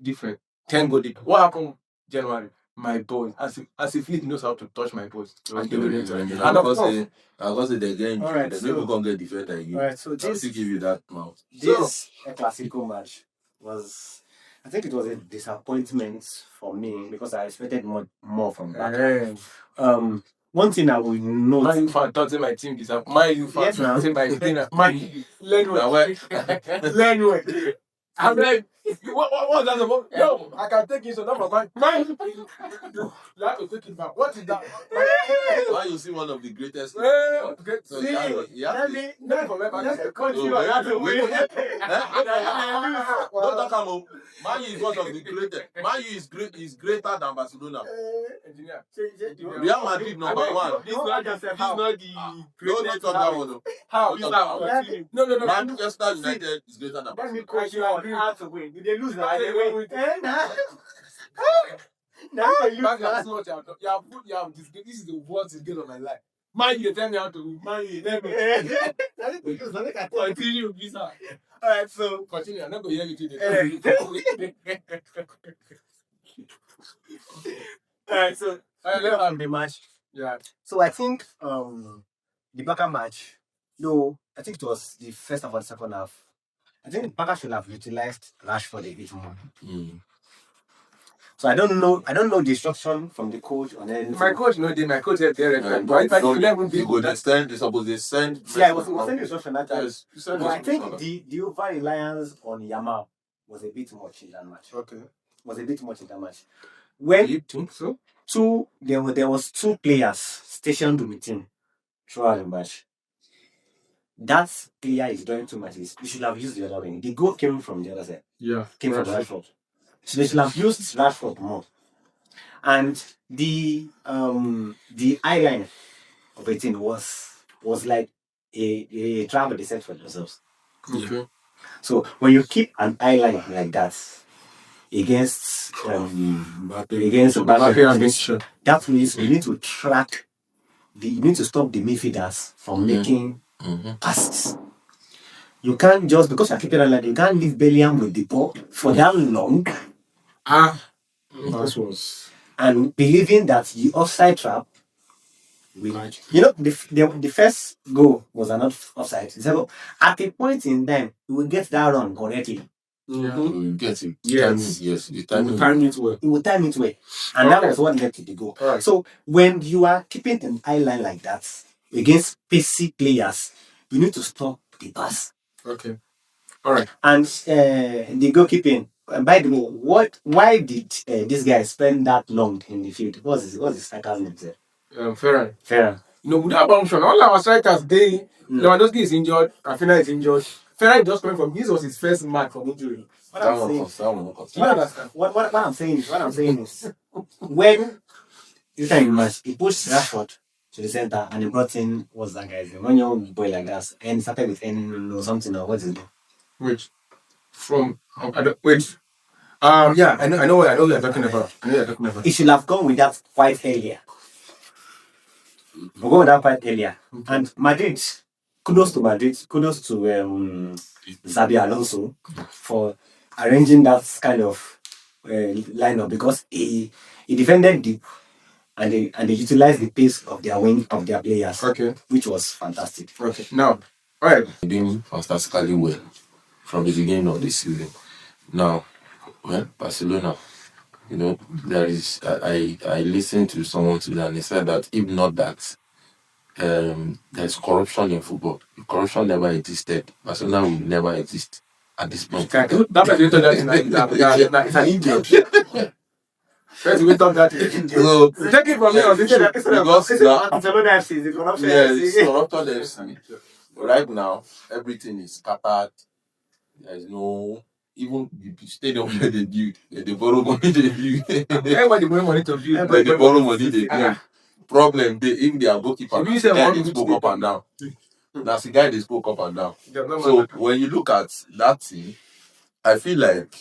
[SPEAKER 1] difference. What happened January? My boys, as if he knows how to touch my boys. And of course,
[SPEAKER 2] I was the game.
[SPEAKER 3] All right,
[SPEAKER 2] The
[SPEAKER 3] so-
[SPEAKER 2] people gonna get defeated again.
[SPEAKER 3] Alright, so
[SPEAKER 2] I'll
[SPEAKER 3] this
[SPEAKER 2] still give you that mouth.
[SPEAKER 3] this Clasico match was, I think it was a disappointment for me because I expected more from Barca. One thing I will note.
[SPEAKER 1] My you fan touching my team this my you fan
[SPEAKER 3] Yes, now.
[SPEAKER 1] touching my team. My learn
[SPEAKER 2] Now,
[SPEAKER 1] well. Learn well. I'm like, what's that about? No, I can take it so not my mind. You have to take it back. What is that?
[SPEAKER 2] why you see one of the greatest? So
[SPEAKER 1] See,
[SPEAKER 2] you have to-
[SPEAKER 1] no for me,
[SPEAKER 3] That's the country
[SPEAKER 2] Oh,
[SPEAKER 3] I have to
[SPEAKER 2] wait,
[SPEAKER 3] win.
[SPEAKER 2] Don't talk about Man U is one of the greatest. Man U is greater than Barcelona.
[SPEAKER 1] Engineer.
[SPEAKER 2] Real Madrid number 1.
[SPEAKER 3] This not just
[SPEAKER 4] This is not the
[SPEAKER 2] Don't
[SPEAKER 4] greatest.
[SPEAKER 2] talk that one.
[SPEAKER 1] How?
[SPEAKER 2] Don't talk that one.
[SPEAKER 1] No.
[SPEAKER 2] Manchester United is greater than
[SPEAKER 3] Let me
[SPEAKER 2] Barcelona.
[SPEAKER 3] coach you on how to win. Did they lose now?
[SPEAKER 1] I
[SPEAKER 3] They
[SPEAKER 1] win.
[SPEAKER 3] win. Now they lose
[SPEAKER 1] Man,
[SPEAKER 3] now.
[SPEAKER 1] that's what you have this is the worst game of my life. Man, you tell me how to win. Man, you let me continue, please.
[SPEAKER 3] Alright, so
[SPEAKER 1] Continue. I'm not going to hear you today.
[SPEAKER 3] alright, so the match.
[SPEAKER 1] Yeah.
[SPEAKER 3] So I think the Barca match, though I think it was the first half or the second half. I think Barca should have utilized Rashford a bit more. So I don't know the instruction from the coach on anything.
[SPEAKER 1] My coach no dey. My coach said there. But if I
[SPEAKER 2] So
[SPEAKER 1] didn't let him
[SPEAKER 2] you go they send. They suppose they send.
[SPEAKER 3] Yeah, it was sending instruction that time.
[SPEAKER 2] Yes, you send
[SPEAKER 3] But I
[SPEAKER 2] instruction.
[SPEAKER 3] think the over reliance on Yamal was a bit much in that match.
[SPEAKER 1] Okay.
[SPEAKER 3] Was a bit much in that match. When
[SPEAKER 1] You think so?
[SPEAKER 3] there was 2 players stationed with him throughout the match. That player is doing too much. You should have used the other wing. The goal came from the other side.
[SPEAKER 1] Yeah.
[SPEAKER 3] Came from Rashford. So they should have used Rashford more. And the eye line of 18 was like a trap they set for themselves.
[SPEAKER 1] Okay.
[SPEAKER 3] So when you keep an eye line like that against Mbappe, that means you need to track you need to stop the midfielders from making passes. You can't just because you're keeping an eye line, you can't leave Bellingham with the ball for that long.
[SPEAKER 4] That was
[SPEAKER 3] And believing that the offside trap will, the first goal was an offside. So at a point in time, we will get that run correctly.
[SPEAKER 2] You get it.
[SPEAKER 4] Yes.
[SPEAKER 2] Yes. The
[SPEAKER 4] you
[SPEAKER 2] timing.
[SPEAKER 4] time it well.
[SPEAKER 3] It will time it well. And that was what led to the goal.
[SPEAKER 1] Alright.
[SPEAKER 3] So when you are keeping an eye line like that against pacey players, you need to stop the pass.
[SPEAKER 1] Okay. All right.
[SPEAKER 3] And the goalkeeping. By the way, why did this guy spend that long in the field? What's his striker's name there?
[SPEAKER 1] Ferran.
[SPEAKER 3] Ferran.
[SPEAKER 1] without function, all our strikers, Lewandowski is injured, Rafinha is injured. Ferrari just coming from, this was his first match from injury.
[SPEAKER 3] What I'm saying,
[SPEAKER 1] You understand?
[SPEAKER 3] what I'm saying is, when this time match, he pushed Rashford to the center and he brought in, what's that guy's name? One young boy like that, and started with N or something, or what's his name?
[SPEAKER 1] Which? From, which? Yeah, I know what you're talking about.
[SPEAKER 3] He should have gone with that quite earlier. We'll go with that quite earlier.
[SPEAKER 1] Okay.
[SPEAKER 3] And Madrid, kudos to Xabi Alonso for arranging that kind of lineup, because he defended deep and they utilized the pace of their players.
[SPEAKER 1] Okay.
[SPEAKER 3] Which was fantastic.
[SPEAKER 1] Okay. Now, all right.
[SPEAKER 2] Doing fantastically well from the beginning of the season. Now, well, Barcelona, there is. I listened to someone today and he said that if not that, there's corruption in football. If corruption never existed, Barcelona will never exist at this point.
[SPEAKER 1] That person told that it's an Indian. First, we talk that.
[SPEAKER 2] So,
[SPEAKER 1] take it from me on this show.
[SPEAKER 3] Barcelona FC, the corruption
[SPEAKER 2] it's corruption FC. Right now, everything is scattered. There is no. Even the stadium where they build, they borrow money, they build.
[SPEAKER 1] Everybody borrow money to build.
[SPEAKER 2] They borrow money, they build. Problem, even their goalkeeper, they spoke up and down. That's the guy they spoke up and down. So when you look at that team, I feel like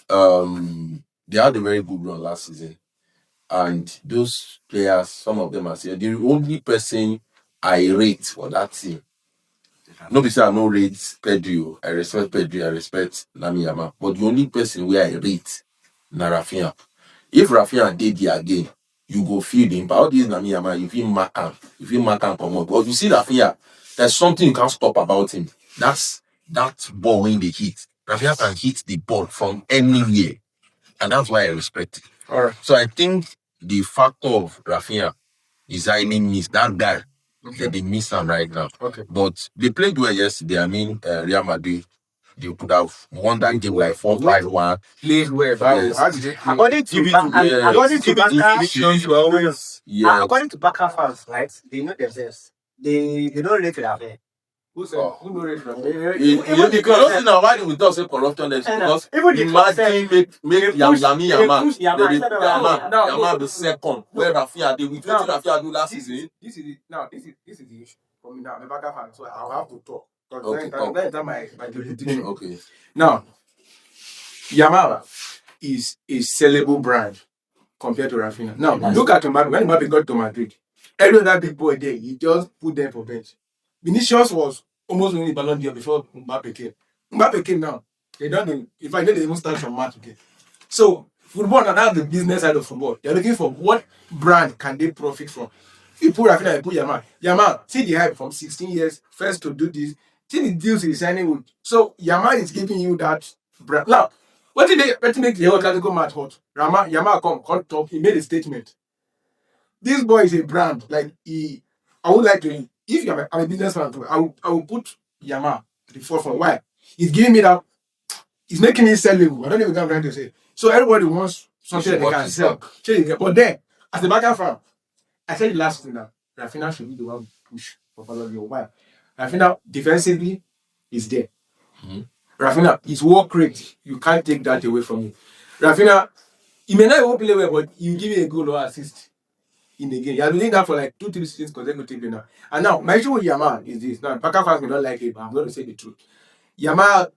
[SPEAKER 2] they had a very good run last season. And those players, some of them are saying, the only person I rate for that team, nobody say I no rate Pedro. I respect Pedro, I respect Lamine Yamal. But the only person where I rate na Rafinha. If Rafinha did there again, you go feel the impact. All these Lamine Yamal, you feel mark him come on. But you see Rafinha, there's something you can't stop about him. That's that ball when they hit. Rafinha can hit the ball from anywhere. And that's why I respect it.
[SPEAKER 1] All right.
[SPEAKER 2] So I think the factor of Rafinha is highly missed. That guy, that they miss him right now.
[SPEAKER 1] Okay.
[SPEAKER 2] But they played well yesterday. I mean, Real Madrid, they could have won that game like 4-5-1.
[SPEAKER 1] Played well.
[SPEAKER 2] Yes.
[SPEAKER 1] How did they play?
[SPEAKER 3] According to Barca fans, right? They know themselves. They don't rate Rafinha.
[SPEAKER 1] Who said? Who know it from?
[SPEAKER 2] The corruption now, why do we talk say corruption? Because imagine make Lamine Yamal the second where Rafinha did. We told Rafinha do last season.
[SPEAKER 1] This is the issue for me now. I'm a Barca fan, so I'll have to talk.
[SPEAKER 2] Okay,
[SPEAKER 1] That's my jurisdiction.
[SPEAKER 2] Okay.
[SPEAKER 1] Now, Yamal is a sellable brand compared to Rafinha. Now, look at Mbappe. When Mbappe got to Madrid, every other big boy there, he just put them for bench. Vinicius was almost winning the Ballon d'Or before Mbappe came. Mbappe came now. They don't know. In fact, they even start from match again. So, football, and that's the business side of football. They're looking for what brand can they profit from. You put Rafinha, you put Yamal. Yamal, see the hype from 16 years, first to do this. See the deals he's signing with. So, Yamal is giving you that brand. Now, what did they make the whole classical match hot? Yamal come talk. He made a statement. This boy is a brand. Like, I would like to, if I'm a businessman, I will put Yamal at the forefront. Why? He's giving me that, he's making me sellable. I don't even know what I'm trying to say. So everybody wants something that they can sell. But then, as a Barca fan, I said it last thing now, Rafinha should be the one push for Ballon d'Or. Why? Rafinha defensively is there.
[SPEAKER 2] Mm-hmm.
[SPEAKER 1] Rafinha, his work rate, you can't take that away from him. Rafinha, he may not even play well, but he will give you a goal or assist in the game. He has been doing that for like 2-3 seasons consecutively now. And now, my issue with Yamal is this. Now, Barca fans may not like it, but I'm going to say the truth. Yamal.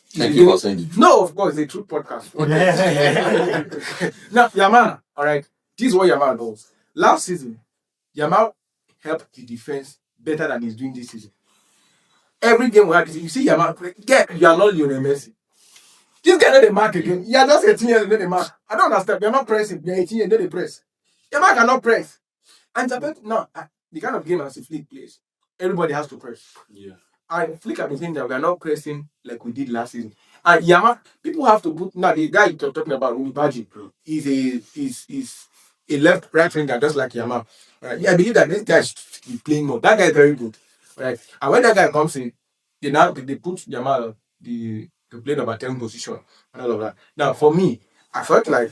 [SPEAKER 2] Thank you for saying the truth.
[SPEAKER 1] No, of course, it's a true podcast. Now, Yamal, all right, this is what Yamal does. Last season, Yamal helped the defense better than he's doing this season. Every game we had, you see Yamal play, you are not Lionel Messi. This guy not the mark again. You are just 18 years and then the mark. I don't understand. You're not pressing. You're 18 years and then they press. Yamal cannot press. And now, the kind of game as a Flick plays, everybody has to press.
[SPEAKER 4] Yeah.
[SPEAKER 1] And Flick have been saying that we are not pressing like we did last season. And Yamal, people have to put, now the guy you're talking about, Umibaji, is a right winger just like Yamal. Right? Yeah, I believe that this guy is playing more. That guy is very good. Right? And when that guy comes in, they put Yamal to play number 10 position and all of that. Now, for me, I felt like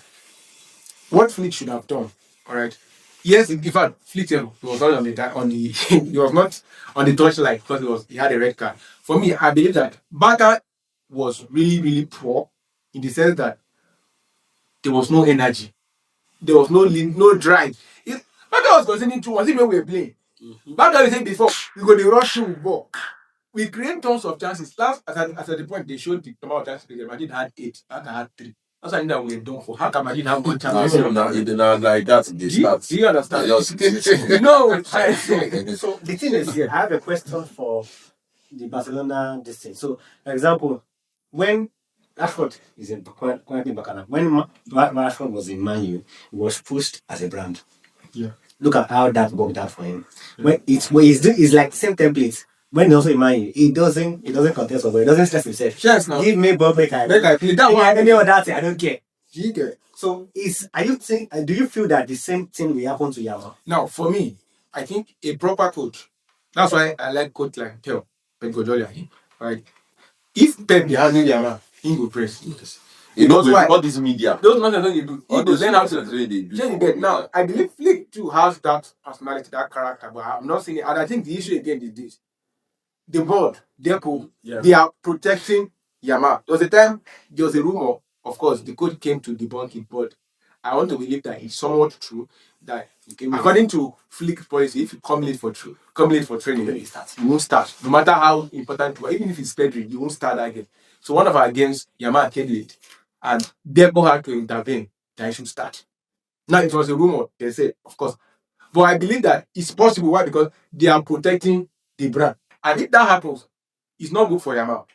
[SPEAKER 1] what Flick should have done, all right, Yes, in fact, Flick was not on the he was not on the touchline because he had a red card. For me, I believe that Barca was really, really poor in the sense that there was no energy. There was no drive. Barca was conceding 2-1 when we were playing. Barca was saying before, we go the rush with ball. We create tons of chances. Last at the point they showed the number of chances. Madrid had 8, Barca had 3. That's why I knew that we were done for. How can Madrid have good chances?
[SPEAKER 2] It did not like that.
[SPEAKER 1] Do you understand? No.
[SPEAKER 3] So the thing is here, I have a question for the Barcelona distance. So, for example, when Rashford is in currently Bacana, when Rashford was in Man U, he was pushed as a brand.
[SPEAKER 1] Yeah.
[SPEAKER 3] Look at how that worked out for him. When it's like the same template. When he's also in Man U, he doesn't contest over. He doesn't stress himself.
[SPEAKER 1] Yes, now.
[SPEAKER 3] Give me ball, make I
[SPEAKER 1] play. That one.
[SPEAKER 3] Any other thing, I don't care.
[SPEAKER 1] Do you get?
[SPEAKER 3] So do you feel that the same thing will happen to Yamal?
[SPEAKER 1] Now, for me, I think a proper coach. That's why I like coach like Pep Guardiola. Right? If Pep be handling Yamal, he will press.
[SPEAKER 2] Yes. You know why? All this media.
[SPEAKER 1] Those nonsense you do.
[SPEAKER 2] All those nonsense they do.
[SPEAKER 1] Then you get now. I believe Flick too has that personality, that character, but I'm not saying it. And I think the issue again is this: the board, Deco, they are protecting Yamal. There was a time there was a rumor. Of course, the coach came to debunk it, but I want to believe that it's somewhat true. That according to Flick's policy, if you come late for training, you won't start. No matter how important you are, even if it's Pedri, you won't start that game. So one of our games, Yamal came late, and Deco had to intervene that he should start. Now it was a rumor. They said, of course, but I believe that it's possible. Why? Because they are protecting the brand, and if that happens, it's not good for Yamal.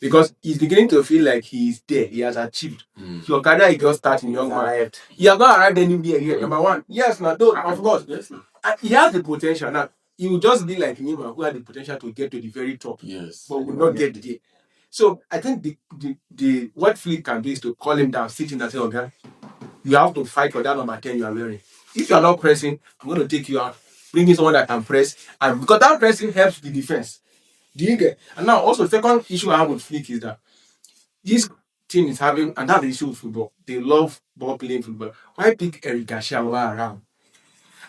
[SPEAKER 1] Because he's beginning to feel like he's there. He has achieved. Your career is just starting, young man. He has not arrived anywhere here. Number one. Yes, now, of course. Yes, and he has the potential. Now, he will just be like Neymar, who had the potential to get to the very top.
[SPEAKER 2] Yes.
[SPEAKER 1] But will not get there. So, I think the what Flick can do is to call him down, sit him and say, okay, you have to fight for that number 10 you are wearing. If you are not pressing, I'm going to take you out, bring in someone that can press. And because that pressing helps the defense. Do you get? And now also the second issue I have with Flick is that this team is having, and that's the issue with football. They love ball playing football. Why pick Eric Garcia over around?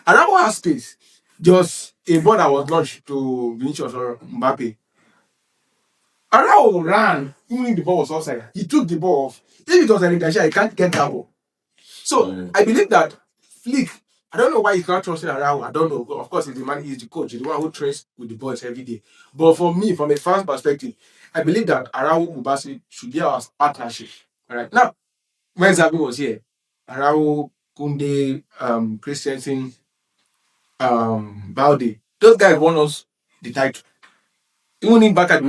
[SPEAKER 1] Around has space. Just a ball that was launched to Vinicius or Mbappe. Around ran, even if the ball was offside. He took the ball off. If it was Eric Garcia, he can't get that ball. So I believe that Flick, I don't know why he's not trusting around. I don't know. Of course, he's the man, he's the coach, he's the one who trains with the boys every day. But for me, from a fan's perspective, I believe that Arau Mubasi should be our partnership. All right. Now, when Zabi was here, Arau, Kunde, Christensen, Balde, those guys won us the title. Even in Barca,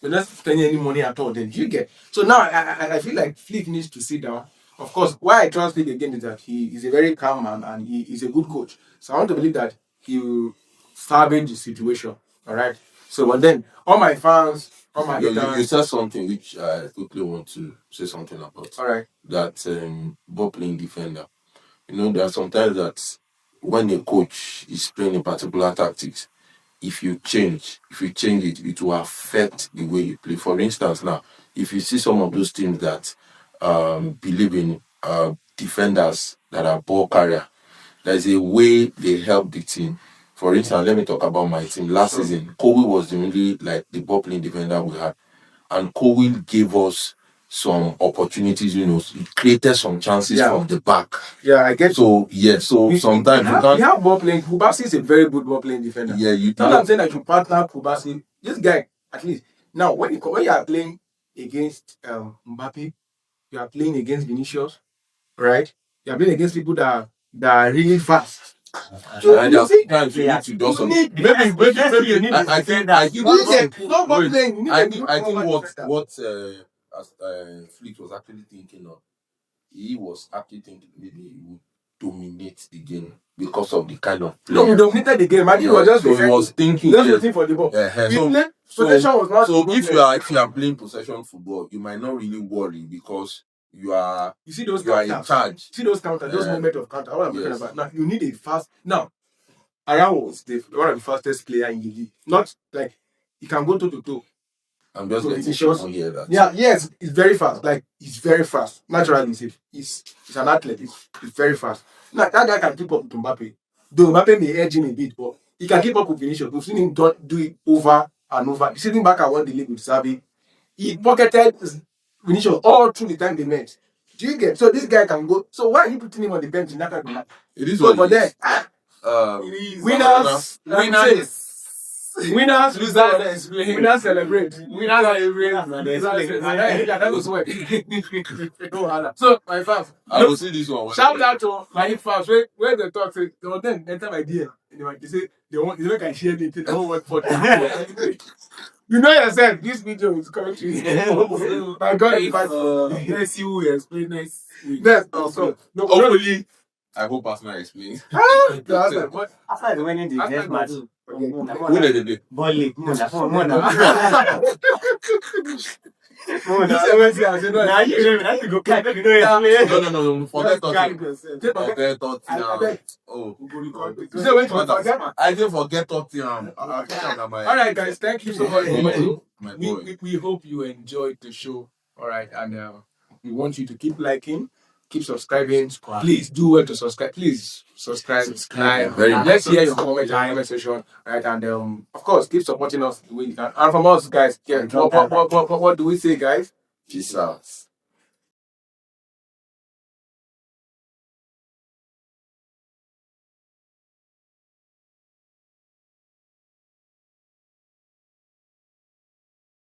[SPEAKER 1] we're not spending any money at all. Then you get. So now I feel like Flick needs to sit down. Of course, why I trust Flick again is that he is a very calm man and he is a good coach. So I want to believe that he will salvage the situation. All right. So, but then all my fans, all my
[SPEAKER 2] you said something which I quickly want to say something about.
[SPEAKER 1] All right.
[SPEAKER 2] That ball playing defender. You know, there are sometimes that when a coach is playing a particular tactics, if you change it, it will affect the way you play. For instance, now, if you see some of those teams that believe in defenders that are ball carrier, there's a way they help the team. For instance, let me talk about my team. Last season, Kobe was the only the ball playing defender we had, and Kobe gave us some opportunities. You know, he created some chances from the back.
[SPEAKER 1] Yeah, I get.
[SPEAKER 2] So sometimes
[SPEAKER 1] we have ball playing. Kubasi is a very good ball playing defender.
[SPEAKER 2] Yeah, you.
[SPEAKER 1] That's what I'm saying. That you partner Kubasi. This guy, at least now, when you are playing against Mbappe, you are playing against Vinicius, right? You are playing against people that are really fast.
[SPEAKER 2] So you see, you need to do something. Maybe you need to I think what Flick was actually thinking of. He was actually thinking maybe he would dominate the game because of the kind of play.
[SPEAKER 1] No, we dominated the game. I think was just
[SPEAKER 2] so he was thinking
[SPEAKER 1] just waiting for the ball. Possession was not.
[SPEAKER 2] So if you are playing possession football, you might not really worry because you see those counters. Are in charge.
[SPEAKER 1] See those counters, those moments of counter. What I'm talking about. Now you need a fast. Now, Arau was one of the fastest player in the league. Not like he can go toe to toe.
[SPEAKER 2] I'm just getting to hear that.
[SPEAKER 1] Yeah, yes, it's very fast. Like it's very fast. Naturally, he's an athlete. He's very fast. Now that guy can keep up with Mbappe. Though Mbappe may edge him a bit, but he can keep up with Vinicius. We've seen him do it over and over. Sitting back at won the league with Xavi, he pocketed Vinicius all through the time they met. Do you get? So this guy can go. So why are you putting him on the bench in that kind of match?
[SPEAKER 2] It is
[SPEAKER 1] So,
[SPEAKER 2] what
[SPEAKER 1] but
[SPEAKER 2] it is.
[SPEAKER 1] winners, winners,
[SPEAKER 4] Losers,
[SPEAKER 1] winners celebrate. That was what. So my fans,
[SPEAKER 2] I will see this one.
[SPEAKER 1] shout out to my fans. Where they talk, say they will then enter my DM. They say they can share it. They don't work for them. You know yourself. This video is coming to you. My God,
[SPEAKER 4] Let's see who will explain next week.
[SPEAKER 1] yes. So no,
[SPEAKER 2] Hopefully, I hope Arsenal explains.
[SPEAKER 3] After winning the next match,
[SPEAKER 2] Who did they do?
[SPEAKER 3] Bolly.
[SPEAKER 2] No. Forget Tottenham. Forget Tottenham. Oh. I didn't forget Tottenham.
[SPEAKER 1] All right, guys. Thank you so much.
[SPEAKER 2] My boy.
[SPEAKER 1] We hope you enjoyed the show. All right, and we want you to keep liking, keep subscribing. Please do well to subscribe. Please subscribe.
[SPEAKER 2] Very
[SPEAKER 1] Let's hear your comment in the comment section. Right, and of course, keep supporting us the way you can. And from us, guys, what do we say, guys?
[SPEAKER 2] Peace out.